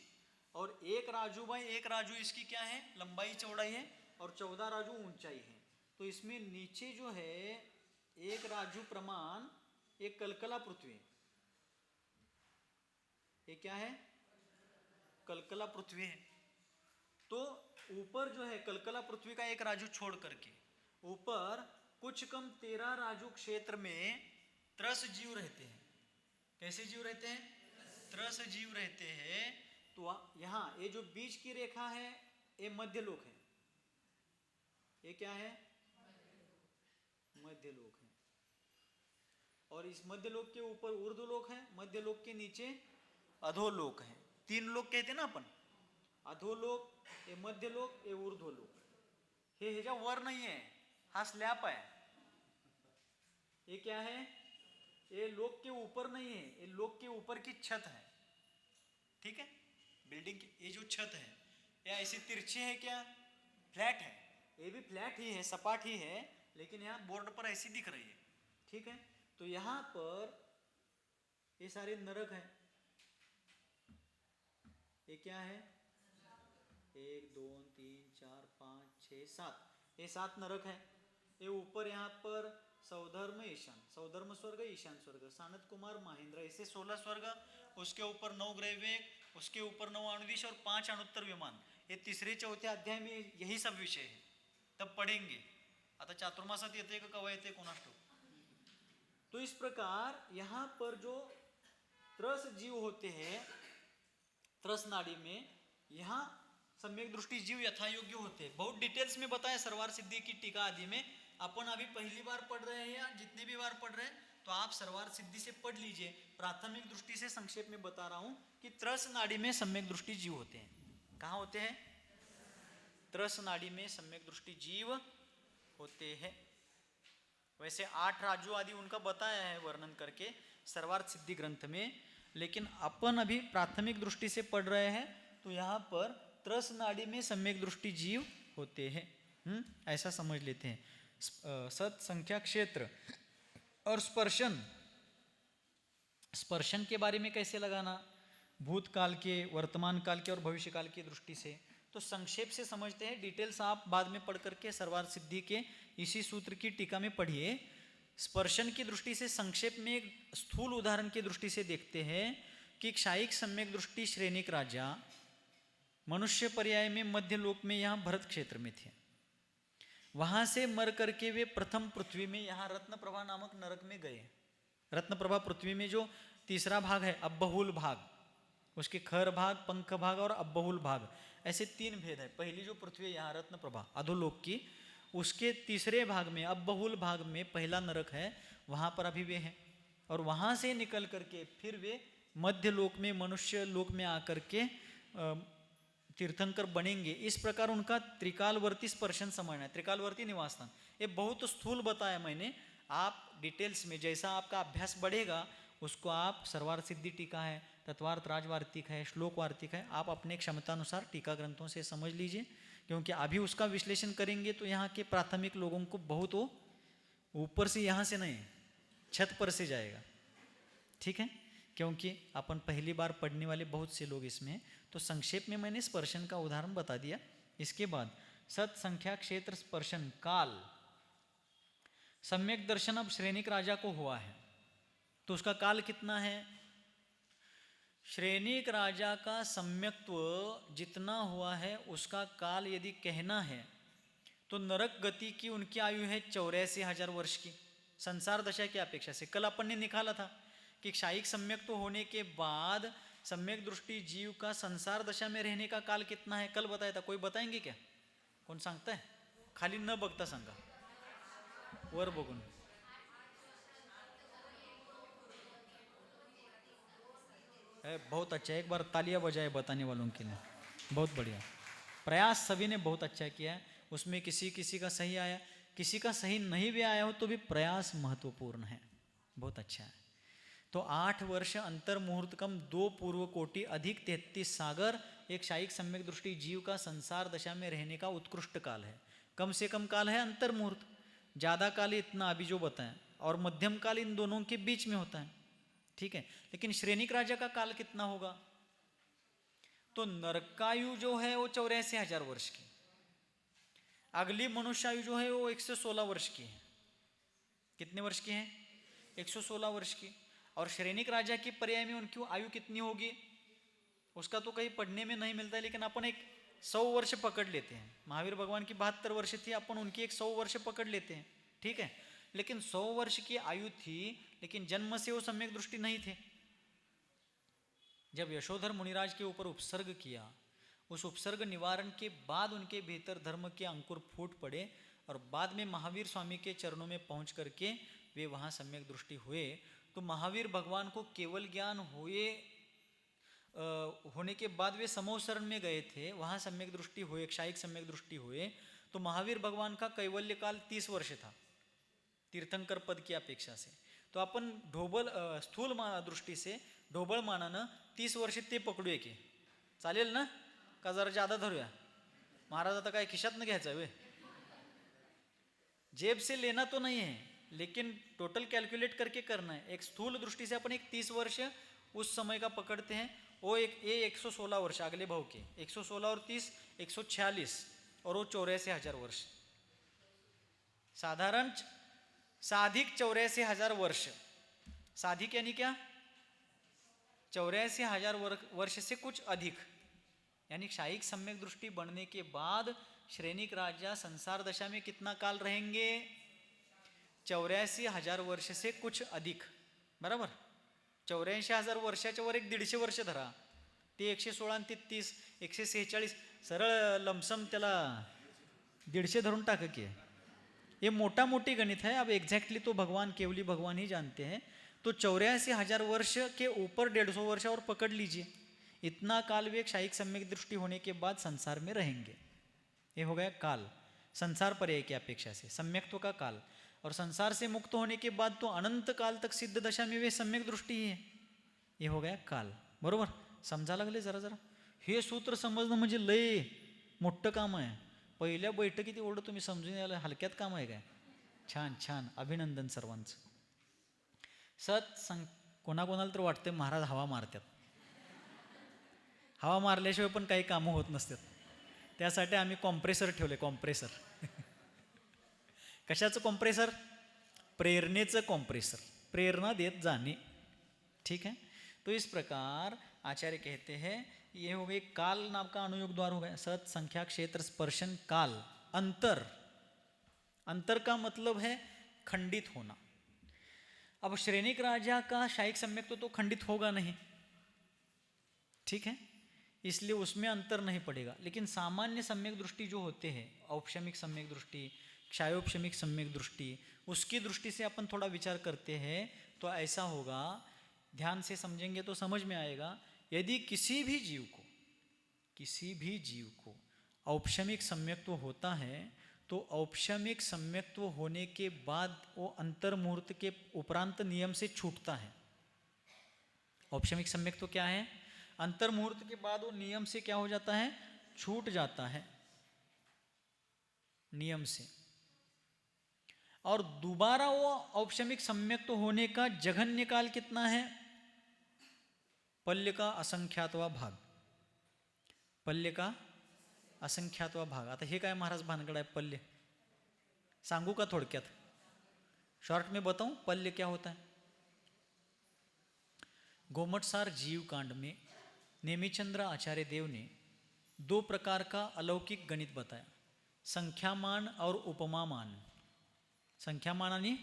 और एक राजू भाई, एक राजू इसकी क्या है, लंबाई चौड़ाई है, और 14 राजू ऊंचाई है. तो इसमें नीचे जो है एक राजू प्रमाण एक कलकला पृथ्वी है. ये क्या है? कलकला पृथ्वी है. तो ऊपर जो है कलकला पृथ्वी का एक राजू छोड़ करके ऊपर कुछ कम 13 राजू क्षेत्र में त्रस जीव रहते हैं. कैसे जीव रहते हैं? त्रस जीव रहते हैं. तो यहाँ ये जो बीच की रेखा है ये मध्यलोक है. ये क्या है? मध्यलोक है. और इस मध्यलोक के ऊपर ऊर्ध्वलोक है, मध्यलोक के नीचे अधोलोक है. 3 लोक कहते ना अपन, अधोलोक, ये मध्यलोक, ये ऊर्ध्वलोक. हे ह्याच्या वर नाही आहे, हा स्लॅब आहे. ये क्या है? ये लोक के ऊपर नहीं है, ये लोक के ऊपर की छत है, ठीक है. बिल्डिंग की ये जो छत है या ऐसी तिरछी है क्या? फ्लैट है. ये भी फ्लैट ही है, सपाट ही है, लेकिन यहाँ बोर्ड पर ऐसी दिख रही है, ठीक है. तो यहाँ पर ये सारे नरक हैं. ये क्या है? 1 2 3 4 5 6 7, ये 7 नरक है. ये ऊपर यहाँ पर सौधर्म ईशान, सौधर्म स्वर्ग, ईशान स्वर्ग, सानत कुमार महेंद्र, ऐसे 16 स्वर्ग. उसके ऊपर 9 ग्रहवेग, उसके ऊपर 9 अणुदिश और 5 अणुत्तर विमान. ये 3-4 अध्याय में यही सब विषय है, तब पढ़ेंगे. आता चातुर्मासात येते का कवा येते कोणास ठाऊक. तो इस प्रकार यहाँ पर जो त्रस जीव होते हैं, त्रस नाड़ी में, यहाँ सम्यक दृष्टि जीव यथा योग्य होते हैं. बहुत डिटेल्स में बताया सरवार सिद्धि की टीका आदि में. अपन अभी पहली बार पढ़ रहे हैं या जितने भी बार पढ़ रहे हैं तो आप सरवार सिद्धि से पढ़ लीजिए. प्राथमिक दृष्टि से संक्षेप में बता रहा हूं कि त्रस नाड़ी में सम्यक दृष्टि जीव होते हैं. कहाँ होते हैं? त्रस नाड़ी में सम्यक दृष्टि जीव होते हैं. वैसे 8 राजू आदि उनका बताया है वर्णन करके सर्वार्थ सिद्धि ग्रंथ में, लेकिन अपन अभी प्राथमिक दृष्टि से पढ़ रहे हैं तो यहाँ पर त्रस नाड़ी में सम्यक दृष्टि जीव होते हैं। ऐसा समझ लेते हैं। सत संख्या क्षेत्र और स्पर्शन, स्पर्शन के बारे में कैसे लगाना, भूतकाल के, वर्तमान काल के और भविष्य काल की दृष्टि से, तो संक्षेप से समझते हैं। डिटेल्स आप बाद में पढ़ करके सर्वार्थ सिद्धि के इसी सूत्र की टीका में पढ़िए। स्पर्शन की दृष्टि से संक्षेप में एक स्थूल उदाहरण की दृष्टि से देखते हैं कि क्षायिक सम्यक दृष्टि श्रेणिक राजा मनुष्य पर्याय में मध्य लोक में यहाँ भरत क्षेत्र में थे। वहां से मर करके वे प्रथम पृथ्वी में यहाँ रत्नप्रभा नामक नरक में गए। रत्नप्रभा पृथ्वी में जो तीसरा भाग है अबहुल भाग, उसके खर भाग, पंख भाग और अबहुल भाग, ऐसे 3 भेद है। पहली जो पृथ्वी यहाँ रत्नप्रभा अधोलोक की, उसके तीसरे भाग में अबहुल भाग में पहला नरक है, वहां पर अभी वे हैं। और वहां से निकल करके फिर वे मध्य लोक में, मनुष्य लोक में आकर के तीर्थंकर बनेंगे। इस प्रकार उनका त्रिकालवर्ती स्पर्शन समझना है, त्रिकालवर्ती निवास स्थान। ये बहुत स्थूल बताया मैंने, आप डिटेल्स में जैसा आपका अभ्यास बढ़ेगा उसको आप सर्वार्थ सिद्धि टीका है, तत्वार्थ राजवार्तिक है, श्लोक वार्तिक है, आप अपने क्षमतानुसार टीका ग्रंथों से समझ लीजिए, क्योंकि अभी उसका विश्लेषण करेंगे तो यहाँ के प्राथमिक लोगों को बहुत वो ऊपर से, यहाँ से नहीं छत पर से जाएगा। ठीक है, क्योंकि अपन पहली बार पढ़ने वाले बहुत से लोग इसमें हैं। तो संक्षेप में मैंने स्पर्शन का उदाहरण बता दिया। इसके बाद सत संख्या क्षेत्र स्पर्शन काल, सम्यक दर्शन अब श्रेणिक राजा को हुआ है तो उसका काल कितना है। श्रेणिक राजा का सम्यक्त्व जितना हुआ है उसका काल यदि कहना है तो नरक गति की उनकी आयु है 84,000 वर्ष की, संसार दशा की अपेक्षा से। कल अपन ने निकाला था कि क्षायिक सम्यक्त्व होने के बाद सम्यक दृष्टि जीव का संसार दशा में रहने का काल कितना है, कल बताया था। कोई बताएंगे क्या? कोण सांगता है? खाली न बघता सांगा, वर बघून। बहुत अच्छा, एक बार तालियां बजाए बताने वालों के लिए, बहुत बढ़िया प्रयास, सभी ने बहुत अच्छा किया है। उसमें किसी किसी का सही आया, किसी का सही नहीं भी आया हो तो भी प्रयास महत्वपूर्ण है, बहुत अच्छा है। तो 8 वर्ष अंतर मुहूर्त कम 2 पूर्व कोटि अधिक 33 सागर एक क्षायिक सम्यक दृष्टि जीव का संसार दशा में रहने का उत्कृष्ट काल है। कम से कम काल है अंतर मुहूर्त, ज़्यादा काल इतना अभी जो बताएं, और मध्यम काल इन दोनों के बीच में होता है। ठीक है, लेकिन श्रेणिक राजा का काल कितना होगा? तो नरकायु जो है वो 84,000 वर्ष की, अगली मनुष्यायु जो है वो 116 वर्ष की है। कितने वर्ष की है? 116 वर्ष की। और श्रेणिक राजा की पर्याय में उनकी आयु कितनी होगी उसका तो कहीं पढ़ने में नहीं मिलता है, लेकिन अपन एक 100 वर्ष पकड़ लेते हैं। महावीर भगवान की 72 वर्ष थी, अपन उनकी एक 100 वर्ष पकड़ लेते हैं। ठीक है, लेकिन 100 वर्ष की आयु थी, लेकिन जन्म से वो सम्यक दृष्टि नहीं थे। जब यशोधर मुनिराज के ऊपर उपसर्ग किया, उस उपसर्ग निवारण के बाद उनके भीतर धर्म के अंकुर फूट पड़े और बाद में महावीर स्वामी के चरणों में पहुंच करके वे वहाँ सम्यक दृष्टि हुए। तो महावीर भगवान को केवल ज्ञान होने के बाद वे समूह शरण में गए थे, वहाँ सम्यक दृष्टि हुए, क्षायिक सम्यक दृष्टि हुए। तो महावीर भगवान का कैवल्य काल 30 वर्ष था तीर्थंकर पद की अपेक्षा से। तो अपन ढोबल स्थूल दृष्टी से ढोबळ मानानं 30 वर्ष ते पकडूया की चालेल ना, का जरा ज्यादा धरूया? महाराज आता काय खिशात न घ्यायचा वे, जेब से लेना तो नहीं है, लेकिन टोटल कैलकुलेट करके करना है। एक स्थूल दृष्टि से अपन एक 30 वर्ष उस समय का पकड़ते हैं, वो एक 116 वर्ष अगले भाव के, 116 और 30 146 और वो 84,000 वर्ष, साधारण साधिक 84,000 वर्ष। साधिक यानी क्या? 84,000 वर्ष से कुछ अधिक, यानी क्षायिक सम्यक दृष्टि बनने के बाद श्रेणिक राजा संसार दशा में कितना काल रहेंगे? 84,000 वर्ष से कुछ अधिक, बराबर। 84,000 वर्षाच्या वर एक 150 वर्ष धरा, ते 116 आणि 30 146, सरळ लमसम त्याला 150 धरून टाका की। ये मोटा मोटी गणित है, अब एग्जैक्टली तो भगवान केवली भगवान ही जानते हैं। तो 84,000 वर्ष के ऊपर 150 वर्ष और पकड़ लीजिए, इतना काल वे क्षायिक सम्यक दृष्टि होने के बाद संसार में रहेंगे। ये हो गया काल संसार पर्याय की अपेक्षा से, सम्यक्त्व का काल। और संसार से मुक्त होने के बाद तो अनंत काल तक सिद्ध दशा में वे सम्यक दृष्टी ही है. हे हो गया काल. बरोबर समजा लागले जरा जरा. हे सूत्र समजणं म्हणजे लय मोठं काम आहे. पहिल्या बैठकीत एवढं तुम्ही समजून यायला हलक्यात काम आहे काय. छान छान, अभिनंदन सर्वांचं. कोणाकोणाला तर वाटतं महाराज हवा मारतात. हवा मारल्याशिवाय पण काही कामं होत नसतात. त्यासाठी आम्ही कॉम्प्रेसर ठेवले. कॉम्प्रेसर कशाचं कॉम्प्रेसर? प्रेरणेचं कॉम्प्रेसर. प्रेरणा देत जाणे. ठीक है. तो इस प्रकार आचार्य कहते हैं ये हो गई काल नाम का अनुयोग द्वार हो गया. सत संख्या क्षेत्र स्पर्शन काल. अंतर, अंतर का मतलब है खंडित होना. अब श्रेणिक राजा का शायिक सम्यक तो खंडित होगा नहीं, ठीक है, इसलिए उसमें अंतर नहीं पड़ेगा. लेकिन सामान्य सम्यक दृष्टि जो होते हैं, औपशमिक सम्यक दृष्टि, क्षायोपशमिक सम्यक दृष्टि, उसकी दृष्टि से अपन थोड़ा विचार करते हैं तो ऐसा होगा. ध्यान से समझेंगे तो समझ में आएगा. यदि किसी भी जीव को औपशमिक सम्यक्त्व होता है तो औपशमिक सम्यक्त्व होने के बाद वो अंतर्मुहूर्त के उपरांत नियम से छूटता है. औपशमिक सम्यक्त्व क्या है? अंतर्मुहूर्त के बाद वो नियम से क्या हो जाता है? छूट जाता है नियम से. और दोबारा वो औपशमिक सम्यक्त्व होने का जघन्य काल कितना है? पल्य का असंख्यातवा भाग. पल्य का असंख्यातवा भाग. आता हे काय महाराज भानगड आहे पल्य? सांगू का थोडक्यात? शॉर्ट में बताऊं पल्य क्या होता है? गोमटसार जीव कांड में नेमिचंद्र आचार्य देव ने 2 प्रकार का अलौकिक गणित बताया. संख्यामान और उपमामान. संख्यामान आणि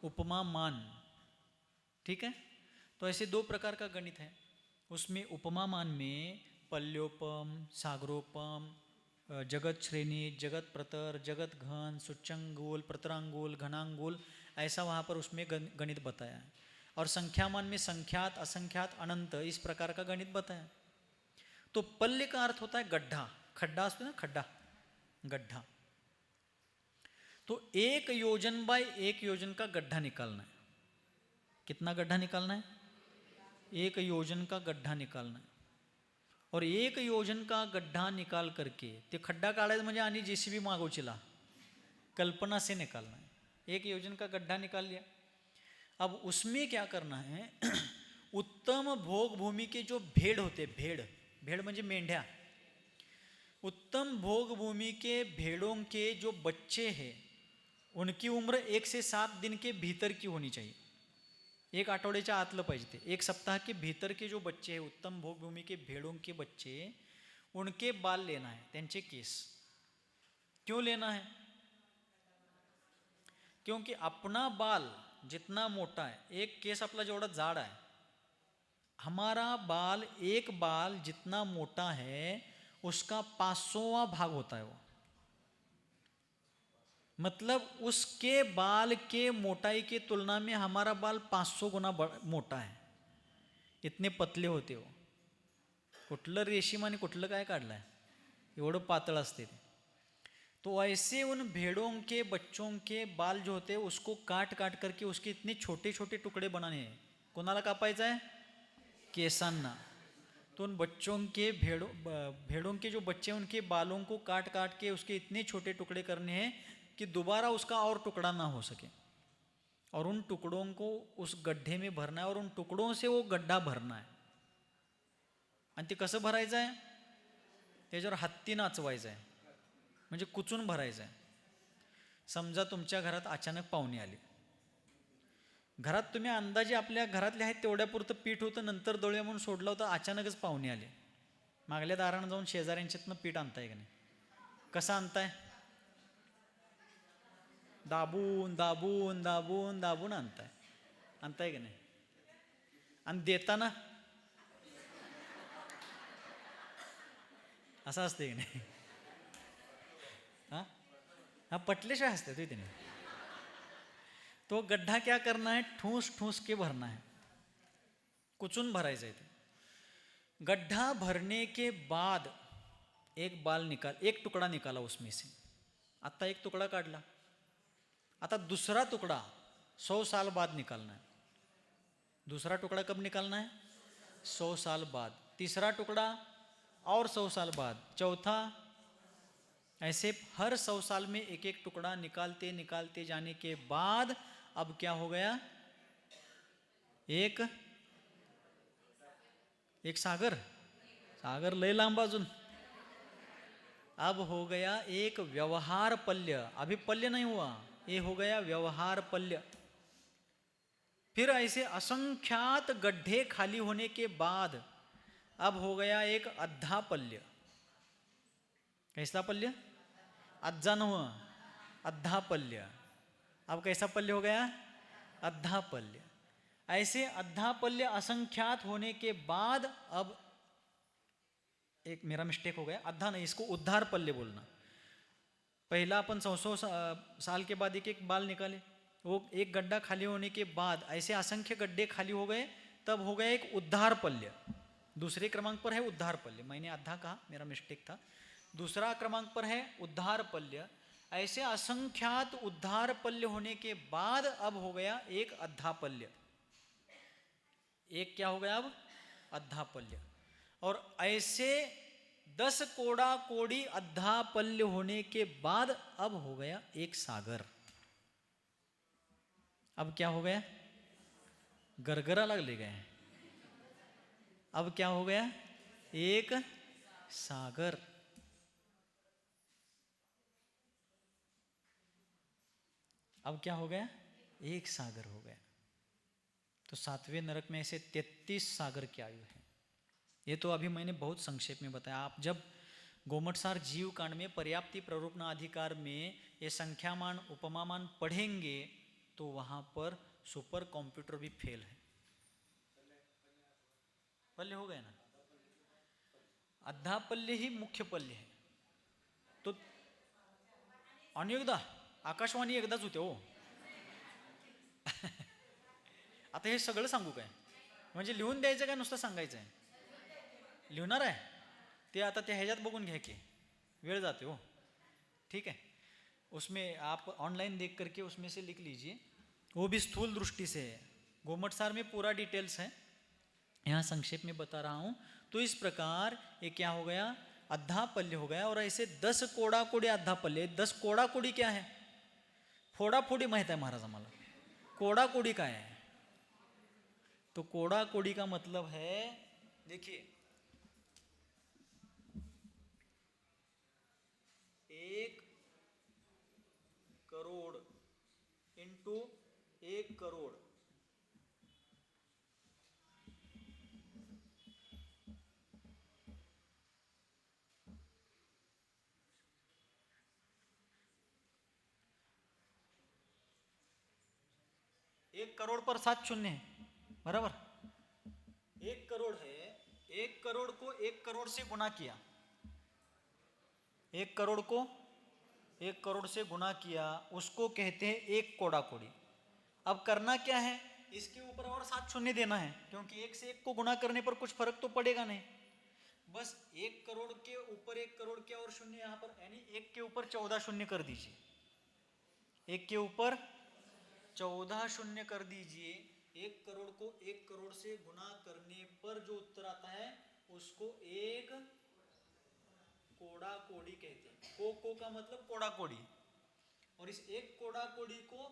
उपमामान. ठीक है. तो ऐसे 2 प्रकार का गणित है. उसमें उपमामान में पल्योपम, सागरोपम, जगत श्रेणी, जगत प्रतर, जगत घन, सूच्यंगुल, प्रतरांगुल, घनांगुल, ऐसा वहाँ पर उसमें गणित बताया है. और संख्यामान में संख्यात, असंख्यात, अनंत, इस प्रकार का गणित बताया. तो पल्य का अर्थ होता है गड्ढा. खड्डा असतो ना, खड्डा, गड्ढा. तो 1 योजन बाय 1 योजन का गड्ढा निकालना है. कितना गड्ढा निकालना है? 1 योजन का गड्ढा निकालना है. और 1 योजन का गड्ढा निकाल करके ते खड्डा काढायचं म्हणजे आणि JCB मागवचीला, कल्पना से निकालना है. 1 योजन का गड्ढा निकाल लिया. अब उसमें क्या करना है? उत्तम भोग भूमि के जो भेड़ होते, भेड़ म्हणजे मेंढ्या, उत्तम भोग भूमि के भेड़ों के जो बच्चे हैं उनकी उम्र 1 से 7 दिन के भीतर की होनी चाहिए. 1 आठवड्याच्या आतलं पाहिजे ते. 1 सप्ताह के भीतर के जो बच्चे हैं, उत्तम भोग भूमि के भेड़ों के बच्चे, उनके बाल लेना है, त्यांचे केस. क्यों लेना है? क्योंकि अपना बाल जितना मोटा है, एक केस अपना जेवढा जाड आहे, हमारा बाल, एक बाल जितना मोटा है उसका 500वां भाग होता है वो. मतलब उसके बाल के मोटाई के तुलना में हमारा बाल 500 गुना मोटा है. इतने पतले होते हो. कुठलं रेशीम आणि कुठलं काय काढलंय, एवढं पातळ असते ते. तो ऐसे उन भेड़ों के बच्चों के बाल जो होते हैं उसको काट काट करके उसके इतने छोटे छोटे टुकड़े बनाने हैं. कोणाला कापायचं आहे? केसांना. तो उन बच्चों के भेड़ों के जो बच्चे हैं उनके बालों को काट काट के उसके इतने छोटे टुकड़े करने हैं कि दोबारा उसका और टुकड़ा ना हो सके. और उन टुकड़ों को उस गड्ढे में भरना है और उन टुकड़ों से वो गड्ढा भरना है. आणि ते कसं भरायचं आहे? त्याच्यावर हत्ती नाचवायचं आहे, म्हणजे कुचून भरायचं आहे. समजा तुमच्या घरात अचानक पाहुणे आले. घरात तुम्ही अंदाजे आपल्या घरातले आहेत तेवढ्यापुरतं पीठ होतं, नंतर दळूया म्हणून सोडलं होतं, अचानकच पाहुणे आले. मागल्या दारानं जाऊन शेजाऱ्यांच्यातनं पीठ आणताय का नाही? कसं आणताय? दाबून दाबून दाबून दाबून आणताय का नाही? आणि देताना असं असते की नाही? हा पटल्याशिवाय हसते तुझी त्याने. तो गड्ढा क्या करना है? ठूस ठूस के भरना है, कुचून भरायचं आहे. गड्ढा भरने के बाद एक टुकड़ा निकाला उसमें से. आता एक टुकड़ा काढला. आता दूसरा टुकड़ा 100 साल बाद निकालना है। दूसरा टुकड़ा कब निकालना है? 100 साल बाद। तीसरा टुकड़ा और 100 साल बाद। चौथा, ऐसे हर 100 साल में एक एक टुकड़ा निकालते निकालते जाने के बाद अब क्या हो गया? एक सागर। सागर लय लांब अजून। अब हो गया एक व्यवहार पल्य। अभी पल्य नहीं हुआ, ये हो गया व्यवहार पल्य। फिर ऐसे असंख्यात गड्ढे खाली होने के बाद अब हो गया एक अद्धा पल्य। कैसा पल्य? अज्जा न हुआ, अद्धा पल्य। अब कैसा पल्य हो गया? अद्धा पल्य। ऐसे अद्धा पल्य असंख्यात होने के बाद अब एक मेरा मिस्टेक हो गया, अद्धा नहीं, इसको उद्धार पल्य बोलना। पहला अपन 100 साल के बाद एक एक बाल निकाले, वो एक गड्ढा खाली होने के बाद ऐसे असंख्य गड्ढे खाली हो गए, तब हो गया एक उद्धार पल्य। दूसरे क्रमांक पर है उद्धार पल्य, मैंने अद्धा कहा, मेरा मिस्टेक था। दूसरा क्रमांक पर है उद्धार पल्य। ऐसे असंख्यात उद्धार पल्य होने के बाद अब हो गया एक अद्धा पल्य। एक क्या हो गया अब? अद्धा पल्य। और ऐसे 10 कोड़ा कोड़ी अद्धा पल्य होने के बाद अब हो गया एक सागर। अब क्या हो गया? गरगरा लग ले गए। अब क्या हो गया? एक सागर। अब क्या हो गया? एक सागर हो गया। तो 7वें नरक में ऐसे 33 सागर की आयु है। ये तो अभी मैंने बहुत संक्षेप में बताया। आप जब गोमटसार जीव कांड में पर्याप्ति प्ररूपणा अधिकार में ये संख्यामान उपमामान पढ़ेंगे तो वहां पर सुपर कंप्यूटर भी फेल है। पल्य हो गए ना? अद्धा पल्य ही मुख्य पल्य है। तो आणि एकदा आकाशवाणी एकदाच होते हो. आता हे सगळं सांगू काय? म्हणजे लिहून द्यायचं काय नुसतं सांगायचं आहे? लिहणार आहे ते आता त्या ह्याच्यात बघून घ्या की वेळ जाते हो. ठीक है, उसमें आप ऑनलाइन देख करके उसमें से लिख लीजिए, वो भी स्थूल दृष्टि से है। गोमटसार में पूरा डिटेल्स है, यहाँ संक्षेप में बता रहा हूँ। तो इस प्रकार ये क्या हो गया? अद्धा पल्य हो गया। और ऐसे 10 कोड़ा कोड़ी अद्धा पल्य। 10 कोड़ा कोड़ी क्या है? फोड़ा फोड़ी माहित आहे महाराज आम्हाला, कोड़ा कोड़ी काय है? तो कोड़ा कोड़ी का मतलब है, देखिए 1 करोड़ इंटू 1 करोड़, एक करोड़ पर 7 शून्य है, बराबर? 1 करोड़ है, 1 करोड़ को 1 करोड़ से गुना किया, 1 करोड़ को 1 करोड़ से गुना किया, उसको कहते हैं 1 कोड़ा कोड़ी। अब करना क्या है? इसके ऊपर और 7 शून्य देना है, क्योंकि 1 से 1 को गुना करने पर कुछ फर्क तो पड़ेगा नहीं। बस 1 करोड़ के ऊपर 1 करोड़ के और शून्य यहाँ पर, यानी 1 के ऊपर 14 शून्य कर दीजिए। 1 के ऊपर 14 शून्य कर दीजिए। 1 करोड़ को 1 करोड़ से गुना करने पर जो उत्तर आता है उसको 1 कोड़ा कोड़ी कहते हैं। को का मतलब कोड़ा कोड़ी। और इस 1 कोड़ा कोड़ी को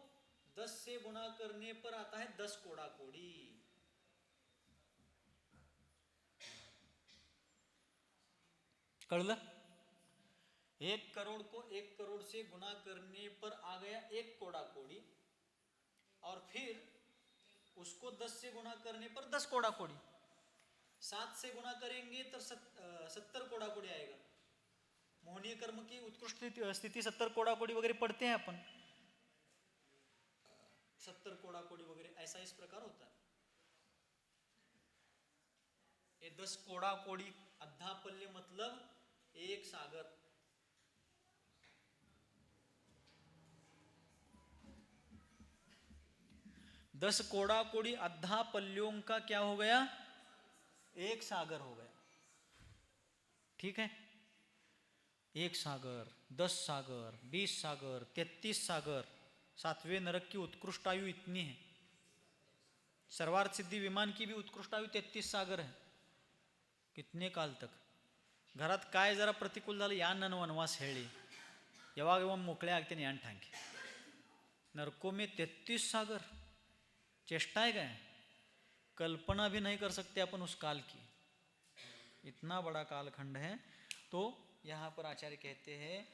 10 से गुना करने पर आता है 10 कोड़ा कोड़ी। कळलं? 1 करोड़ को 1 करोड़ से गुना करने पर आ गया 1 कोड़ा कोड़ी, और फिर उसको 10 से गुणा करने पर 10 कोड़ा कोड़ी। 7 से गुणा करेंगे तो 70 कोड़ा कोड़ी आएगा। मोहनीय कर्म की उत्कृष्ट स्थिति 70 कोड़ा कोड़ी वगैरह पढ़ते हैं अपन, 70 कोड़ा कोड़ी वगैरह, ऐसा इस प्रकार होता है। ये 10 कोड़ा कोड़ी अद्धा पल्य मतलब 1 सागर। दस कोड़ा कोड़ी अद्धा पल्यों का क्या हो गया? 1 सागर हो गया। ठीक है, 1 सागर, 10 सागर, 20 सागर, 33 सागर, सातवें नरक की उत्कृष्ट आयु इतनी है, सर्वार्थ सिद्धी विमान की भी उत्कृष्ट आयु 33 सागर है. कितने काल तक. घरात काय जरा प्रतिकूल झालं या नन वनवास हेळी यावाग एवं मोकळे आगते यान ठांके. नरकों में 33 सागर, चेष्टा है क्या? कल्पना भी नहीं कर सकते अपन उस काल की. इतना बड़ा कालखंड है. तो यहाँ पर आचार्य कहते हैं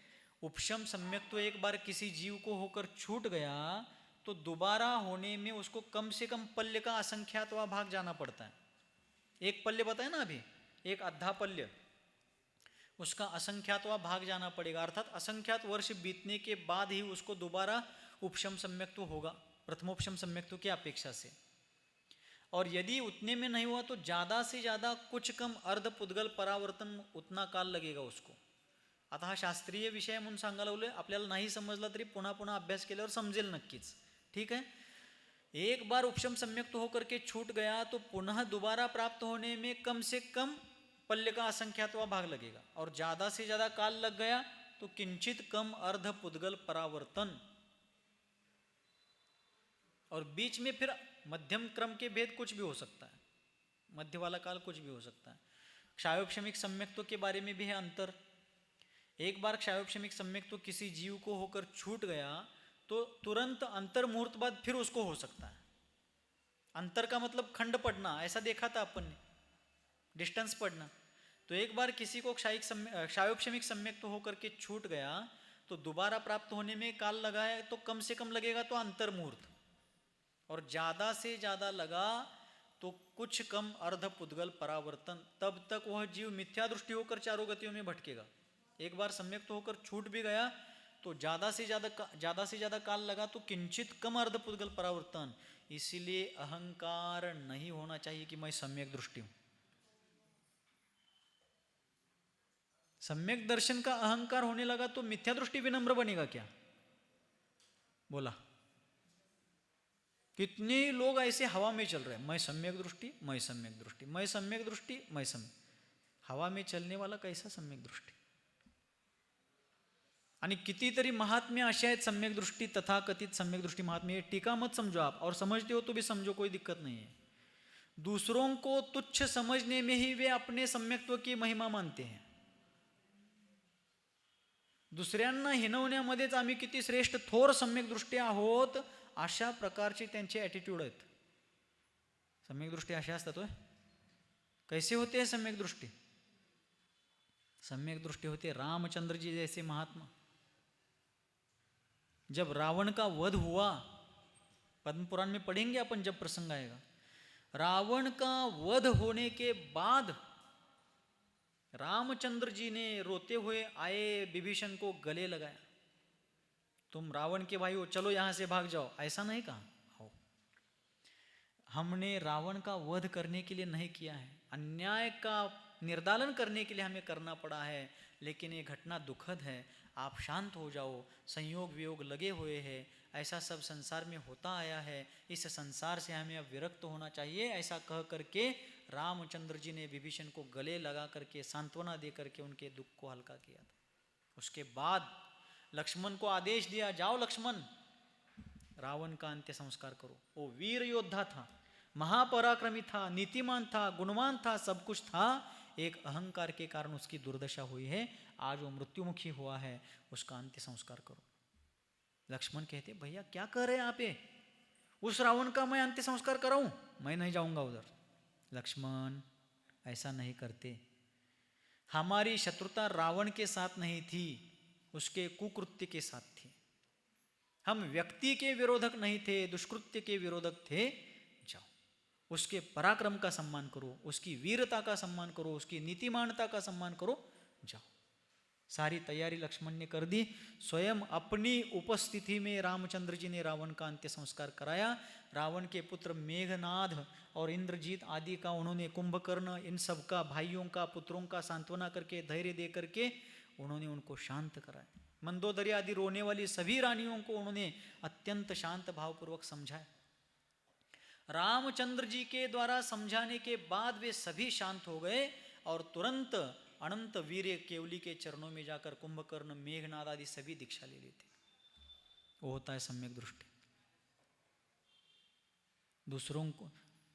उपशम सम्यक तो एक बार किसी जीव को होकर छूट गया तो दोबारा होने में उसको कम से कम पल्य का असंख्यातवा भाग जाना पड़ता है. एक पल्य बताया ना अभी, एक आधा पल्य, उसका असंख्यातवा भाग जाना पड़ेगा. अर्थात असंख्यात वर्ष बीतने के बाद ही उसको दोबारा उपशम सम्यक तो होगा, प्रथमोपशम सम्यक तो की अपेक्षा से. और यदि उतने में नहीं हुआ तो ज़्यादा से ज़्यादा कुछ कम अर्ध पुद्गल परावर्तन उतना काल लगेगा उसको. आता हा शास्त्रीय विषय म्हणून सांगायला लागलोय, आपल्याला नाही समजला तरी पुन्हा पुन्हा अभ्यास केल्यावर समजेल नक्कीच. ठीक है. एक बार उपशम सम्यक तो होकर के छूट गया तो पुनः दोबारा प्राप्त होने में कम से कम पल्य का असंख्यातवा भाग लगेगा. और ज़्यादा से ज़्यादा काल लग गया तो किंचित कम अर्ध पुद्गल परावर्तन. और बीच में फिर मध्यम क्रम के भेद कुछ भी हो सकता है, मध्य वाला काल कुछ भी हो सकता है. क्षायोपशमिक सम्यक्तों के बारे में भी है अंतर. एक बार क्षायोपशमिक सम्यक्तों किसी जीव को होकर छूट गया तो तुरंत अंतर मुहूर्त बाद फिर उसको हो सकता है. अंतर का मतलब खंड पड़ना, ऐसा देखा था अपन ने, डिस्टेंस पड़ना. तो एक बार किसी को क्षायोपशमिक सम्यक्त होकर के छूट गया तो दोबारा प्राप्त होने में काल लगा है तो कम से कम लगेगा तो अंतर मुहूर्त. और ज़्यादा से ज़्यादा लगा तो कुछ कम अर्ध पुद्गल परावर्तन. तब तक वह जीव मिथ्या दृष्टि होकर चारों गतियों में भटकेगा. एक बार सम्यक्त होकर छूट भी गया तो ज़्यादा से ज़्यादा काल लगा तो किंचित कम अर्ध पुद्गल परावर्तन. इसीलिए अहंकार नहीं होना चाहिए कि मैं सम्यक दृष्टि हूँ. सम्यक दर्शन का अहंकार होने लगा तो मिथ्या दृष्टि विनम्र बनेगा क्या? बोला. कितने लोग ऐसे हवा में चल रहे हैं, मैं सम्यक दृष्टि, मैं सम्यक दृष्टि, मैं सम्यक दृष्टि, मैं सम्यक. हवा में चलने वाला कैसा सम्यक दृष्टि? आणि कितीतरी महात्म्य असे आहेत सम्यक दृष्टि, तथाकथित सम्यक दृष्टि महात्म्य. टीका मत समझो आप, और समझते हो तो भी समझो, कोई दिक्कत नहीं है. दूसरों को तुच्छ समझने में ही वे अपने सम्यक्त्व की महिमा मानते हैं. दुसऱ्यांना हिनवण्यामध्येच आम्ही किती श्रेष्ठ थोर सम्यक दृष्टी आहोत, अशा प्रकारचे त्यांचे ॲटिट्यूड आहेत. सम्यक दृष्टी अशा असतात होय. कैसे होते हैं सम्यक दृष्टि? सम्यक दृष्टि होते रामचंद्र जी जैसे महात्मा. जब रावण का वध हुआ, पद्म पुराण में पढ़ेंगे अपन जब प्रसंग आएगा, रावण का वध होने के बाद रामचंद्र जी ने रोते हुए आए, विभीषण को गले लगाया. तुम रावण के भाई हो, चलो यहां से भाग जाओ, ऐसा नहीं कहा. आओ, हमने रावण का वध करने के लिए नहीं किया है, अन्याय का निर्दालन करने के लिए हमें करना पड़ा है. लेकिन ये घटना दुखद है, आप शांत हो जाओ, संयोग वियोग लगे हुए हैं, ऐसा सब संसार में होता आया है, इस संसार से हमें अब विरक्त होना चाहिए. ऐसा कह करके रामचंद्र जी ने विभीषण को गले लगा करके सांत्वना दे करके उनके दुख को हल्का किया था. उसके बाद लक्ष्मण को आदेश दिया, जाओ लक्ष्मण, रावण का अंत्य संस्कार करो. वो वीर योद्धा था, महापराक्रमी था, नीतिमान था, गुणवान था, सब कुछ था. एक अहंकार के कारण उसकी दुर्दशा हुई है. आज वो मृत्युमुखी हुआ है, उसका अंत्य संस्कार करो. लक्ष्मण कहते, भैया क्या कह रहे हैं आप? उस रावण का मैं अंत्य संस्कार कराऊं? मैं नहीं जाऊंगा उधर. लक्ष्मण ऐसा नहीं करते. हमारी शत्रुता रावण के साथ नहीं थी, उसके कुकृत्य के साथ थी. हम व्यक्ति के विरोधक नहीं थे, दुष्कृत्य के विरोधक थे. जाओ, उसके पराक्रम का सम्मान करो, उसकी वीरता का सम्मान करो, उसकी नीतिमानता का सम्मान करो. जाओ. सारी तैयारी लक्ष्मण ने कर दी. स्वयं अपनी उपस्थिति में रामचंद्र जी ने रावण का अंत्य संस्कार कराया. रावण के पुत्र मेघनाद और इंद्रजीत आदि का उन्होंने, कुंभकर्ण, इन सब का, भाइयों का, पुत्रों का सांत्वना करके, धैर्य दे करके उन्होंने उनको शांत कराया. मंदोदरी आदि रोने वाली सभी रानियों को उन्होंने अत्यंत शांत भावपूर्वक समझाया. रामचंद्र जी के द्वारा समझाने के बाद वे सभी शांत हो गए और तुरंत अनंत वीर्य केवली के चरणों में जाकर कुंभकर्ण, मेघनाद आदि सभी दीक्षा ले लेते. वो होता है सम्यक दृष्टी.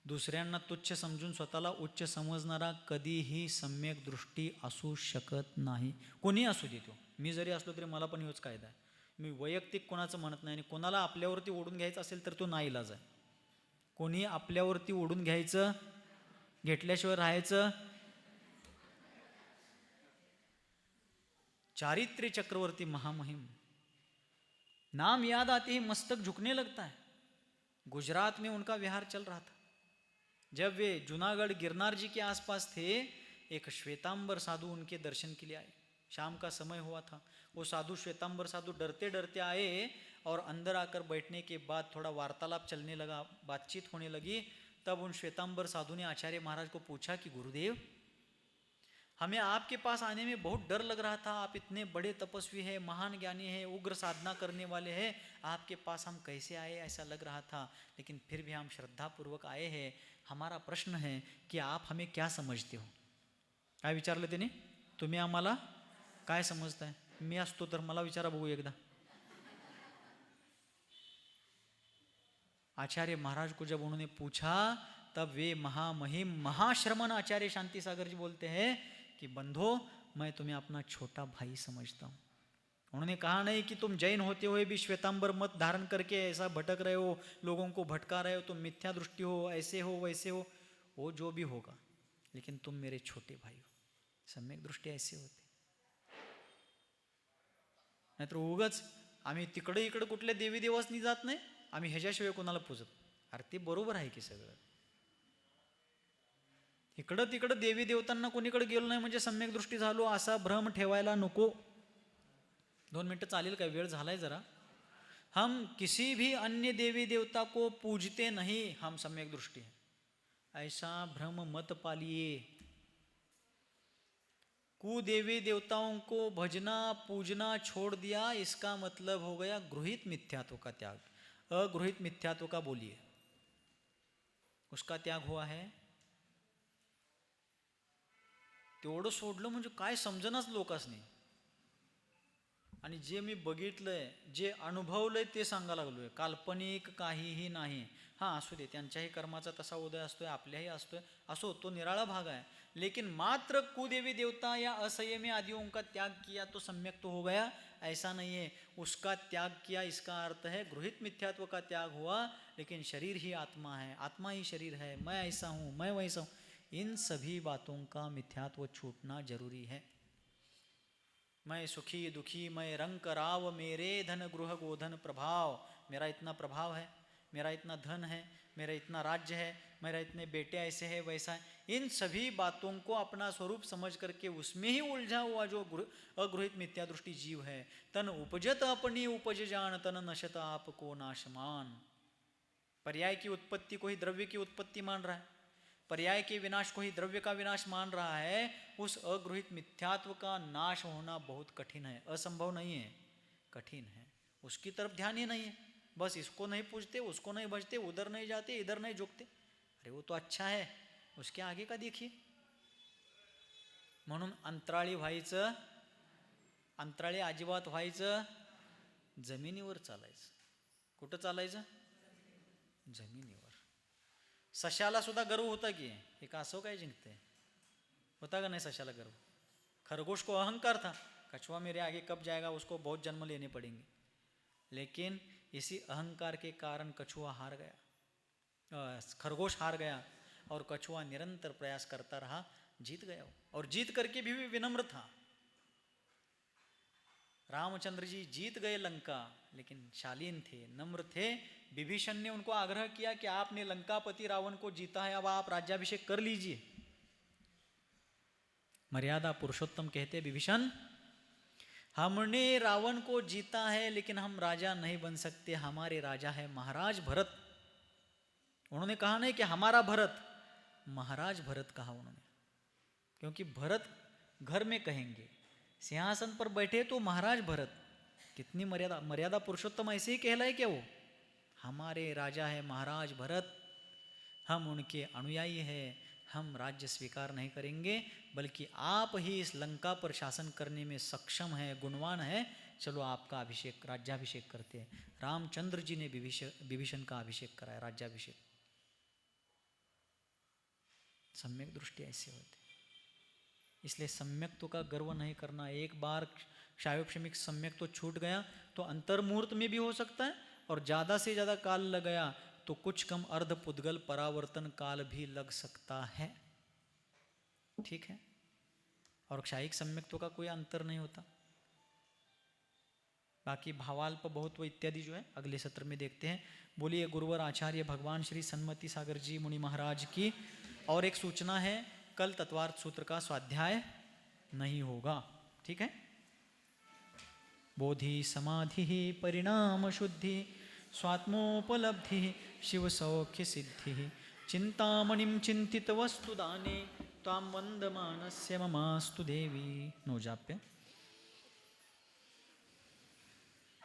दुसऱ्यांना तुच्छ समजून स्वतःला उच्च समजणारा कधीही सम्यक दृष्टी असू शकत नाही. कोणी असू देतो, मी जरी असलो तरी मला पण ह्योच कायदा आहे. मी वैयक्तिक कोणाचं म्हणत नाही. आणि कोणाला आपल्यावरती ओढून घ्यायचं असेल तर तो नाईलाज आहे. कोणी आपल्यावरती ओढून घ्यायचं, घेतल्याशिवाय राहायचं. चारित्र्य चक्रवर्ती महामहिम, नाम याद आते ही मस्तक झुकने लगता है. गुजरात में उनका विहार चल रहा था. जब वे जूनागढ़ गिरनार जी के आसपास थे, एक श्वेतांबर साधु उनके दर्शन के लिए आए. शाम का समय हुआ था. वो साधु, श्वेतांबर साधु डरते डरते आए और अंदर आकर बैठने के बाद थोड़ा वार्तालाप चलने लगा, बातचीत होने लगी. तब उन श्वेतांबर साधु ने आचार्य महाराज को पूछा कि गुरुदेव, हमें आपके पास आने में बहुत डर लग रहा था. आप इतने बड़े तपस्वी हैं, महान ज्ञानी हैं, उग्र साधना करने वाले हैं. आपके पास हम कैसे आए ऐसा लग रहा था. लेकिन फिर भी हम श्रद्धापूर्वक आए हैं. हमारा प्रश्न है की आप हमें क्या समजते हो. काय विचारलं त्याने, तुम्ही आम्हाला काय समजताय. मी असतो तर मला विचारा बघू एकदा. आचार्य महाराज को जब उन्होंने पूछा, तब वे महामहिम महाश्रमण आचार्य शांति सागर जी बोलते हैं कि बंधो, मैं तुम्हें अपना छोटा भाई समझता हूँ. उन्होंने कहा नहीं कि तुम जैन होते हुए भी श्वेतांबर मत धारण करके ऐसा भटक रहे हो, लोगों को भटका रहे हो, तुम मिथ्या दृष्टि हो, ऐसे हो वैसे हो. वो जो भी होगा, लेकिन तुम मेरे छोटे भाई हो. सम्यक दृष्टी ऐसे होते. नाहीतर उगाच आम्ही तिकडे इकडे कुठल्या देवी देवासनी जात नाही, आम्ही ह्याच्याशिवाय कोणाला पूजत. अरे ते बरोबर आहे की सगळं. इकडं तिकडं देवी देवतांना कोणीकडे गेलो नाही म्हणजे सम्यक दृष्टी झालो असा भ्रम ठेवायला नको. 2 मिनटं चालेल काय, वेळ झालाय जरा. हम किसी भी अन्य देवी देवता को पूजते नहीं, हम सम्यक दृष्टि है, ऐसा भ्रम मत पालिए. कुदेवी देवताओं को भजना पूजना छोड़ दिया, इसका मतलब हो गया गृहित मिथ्यात्व का त्याग. अगृहित मिथ्यात्व का बोलिए, उसका त्याग हुआ है. तेवढं सोडलं म्हणजे काय समजनाच लोकांसनी. आणि जे मी बघितलंय, जे अनुभवलंय ते सांगा लागलोय. काल्पनिक काहीही नाही. हां असू दे, त्यांच्याही कर्माचा तसा उदय असतोय, आपल्याही असतोय, असो तो निराळा भाग आहे. लेकिन मात्र कुदेवी देवता या असंयमी आदियों का त्याग किया तो सम्यक तो हो गया, ऐसा नहीं है. उसका त्याग किया, इसका अर्थ है गृहित मिथ्यात्व का त्याग हुआ. लेकिन शरीर ही आत्मा है, आत्मा ही शरीर है, मैं ऐसा हूँ, मैं वैसा हूँ, इन सभी बातों का मिथ्यात्व छूटना जरूरी है. मैं सुखी दुखी मैं रंक राव, मेरे धन गृह गोधन प्रभाव. मेरा इतना प्रभाव है, मेरा इतना धन है, मेरा इतना राज्य है, मेरा इतने बेटे ऐसे है वैसा है. इन सभी बातों को अपना स्वरूप समझ करके उसमें ही उलझा हुआ जो अगृहित मिथ्यादृष्टि जीव है, तन उपजत अपनी उपज जान, तन नशत आपको नाशमान. पर्याय की उत्पत्ति को ही द्रव्य की उत्पत्ति मान रहा है, पर्याय के विनाश को ही द्रव्य का विनाश मान रहा है. उस अगृहित मिथ्यात्व का नाश होना बहुत कठिन है. असंभव नहीं है, कठिन है. उसकी तरफ ध्यान ही नहीं है. बस इसको नहीं पूजते, उसको नहीं भजते, उधर नहीं जाते, इधर नहीं झुकते. अरे वो तो अच्छा है, उसके आगे का देखिए. म्हणून अंतराळी व्हायचं, अंतराळी अजिबात व्हायचं, जमिनीवर चालायचं. कुठं चालायचं? जमिनीवर. सशाला सुद्धा गर्व होता की हे कासव काय जिंकते, होता का नहीं सशाला गर्व. खरगोश को अहंकार था, कछुआ मेरे आगे कब जाएगा, उसको बहुत जन्म लेने पड़ेंगे. लेकिन इसी अहंकार के कारण कछुआ हार गया, खरगोश हार गया और कछुआ निरंतर प्रयास करता रहा, जीत गया. और जीत करके भी विनम्र था. रामचंद्र जी जीत गए लंका, लेकिन शालीन थे, नम्र थे. विभीषण ने उनको आग्रह किया कि आपने लंकापति रावण को जीता है, अब आप राज्याभिषेक कर लीजिए. मर्यादा पुरुषोत्तम कहते विभीषण, हमने रावण को जीता है लेकिन हम राजा नहीं बन सकते, हमारे राजा है महाराज भरत. उन्होंने कहा नहीं कि हमारा भरत, महाराज भरत कहा उन्होंने, क्योंकि भरत घर में कहेंगे, सिंहासन पर बैठे तो महाराज भरत. कितनी मर्यादा. मर्यादा पुरुषोत्तम ऐसे ही कहलाए क्या वो. हमारे राजा है महाराज भरत, हम उनके अनुयायी हैं, हम राज्य स्वीकार नहीं करेंगे, बल्कि आप ही इस लंका पर शासन करने में सक्षम हैं, गुणवान हैं, चलो आपका अभिषेक, राज्याभिषेक करते हैं। रामचंद्र जी ने विभीषण का अभिषेक कराया, राज्याभिषेक। सम्यक दृष्टि ऐसे होती, इसलिए सम्यक्त्व का गर्व नहीं करना। एक बार क्षायोपशमिक सम्यक तो छूट गया तो अंतर्मुहूर्त में भी हो सकता है, और ज़्यादा से ज़्यादा काल लग गया तो कुछ कम अर्ध पुद्गल परावर्तन काल भी लग सकता है। ठीक है, और क्षायिक सम्यक्त्व का कोई अंतर नहीं होता। बाकी भावाल्प बहुत्व इत्यादि जो है अगले सत्र में देखते हैं। बोलिए गुरुवर आचार्य भगवान श्री सन्मति सागर जी मुनि महाराज की। और एक सूचना है, कल तत्वार्थ सूत्र का स्वाध्याय नहीं होगा, ठीक है। बोधि समाधि परिणाम शुद्धि स्वात्मोपलब्धि शिव सौख्य सिद्धि चिंतामणिम चिंतित वस्तु दाने ताम वंदमानस्य ममास्तु देवी। नो जाप्य।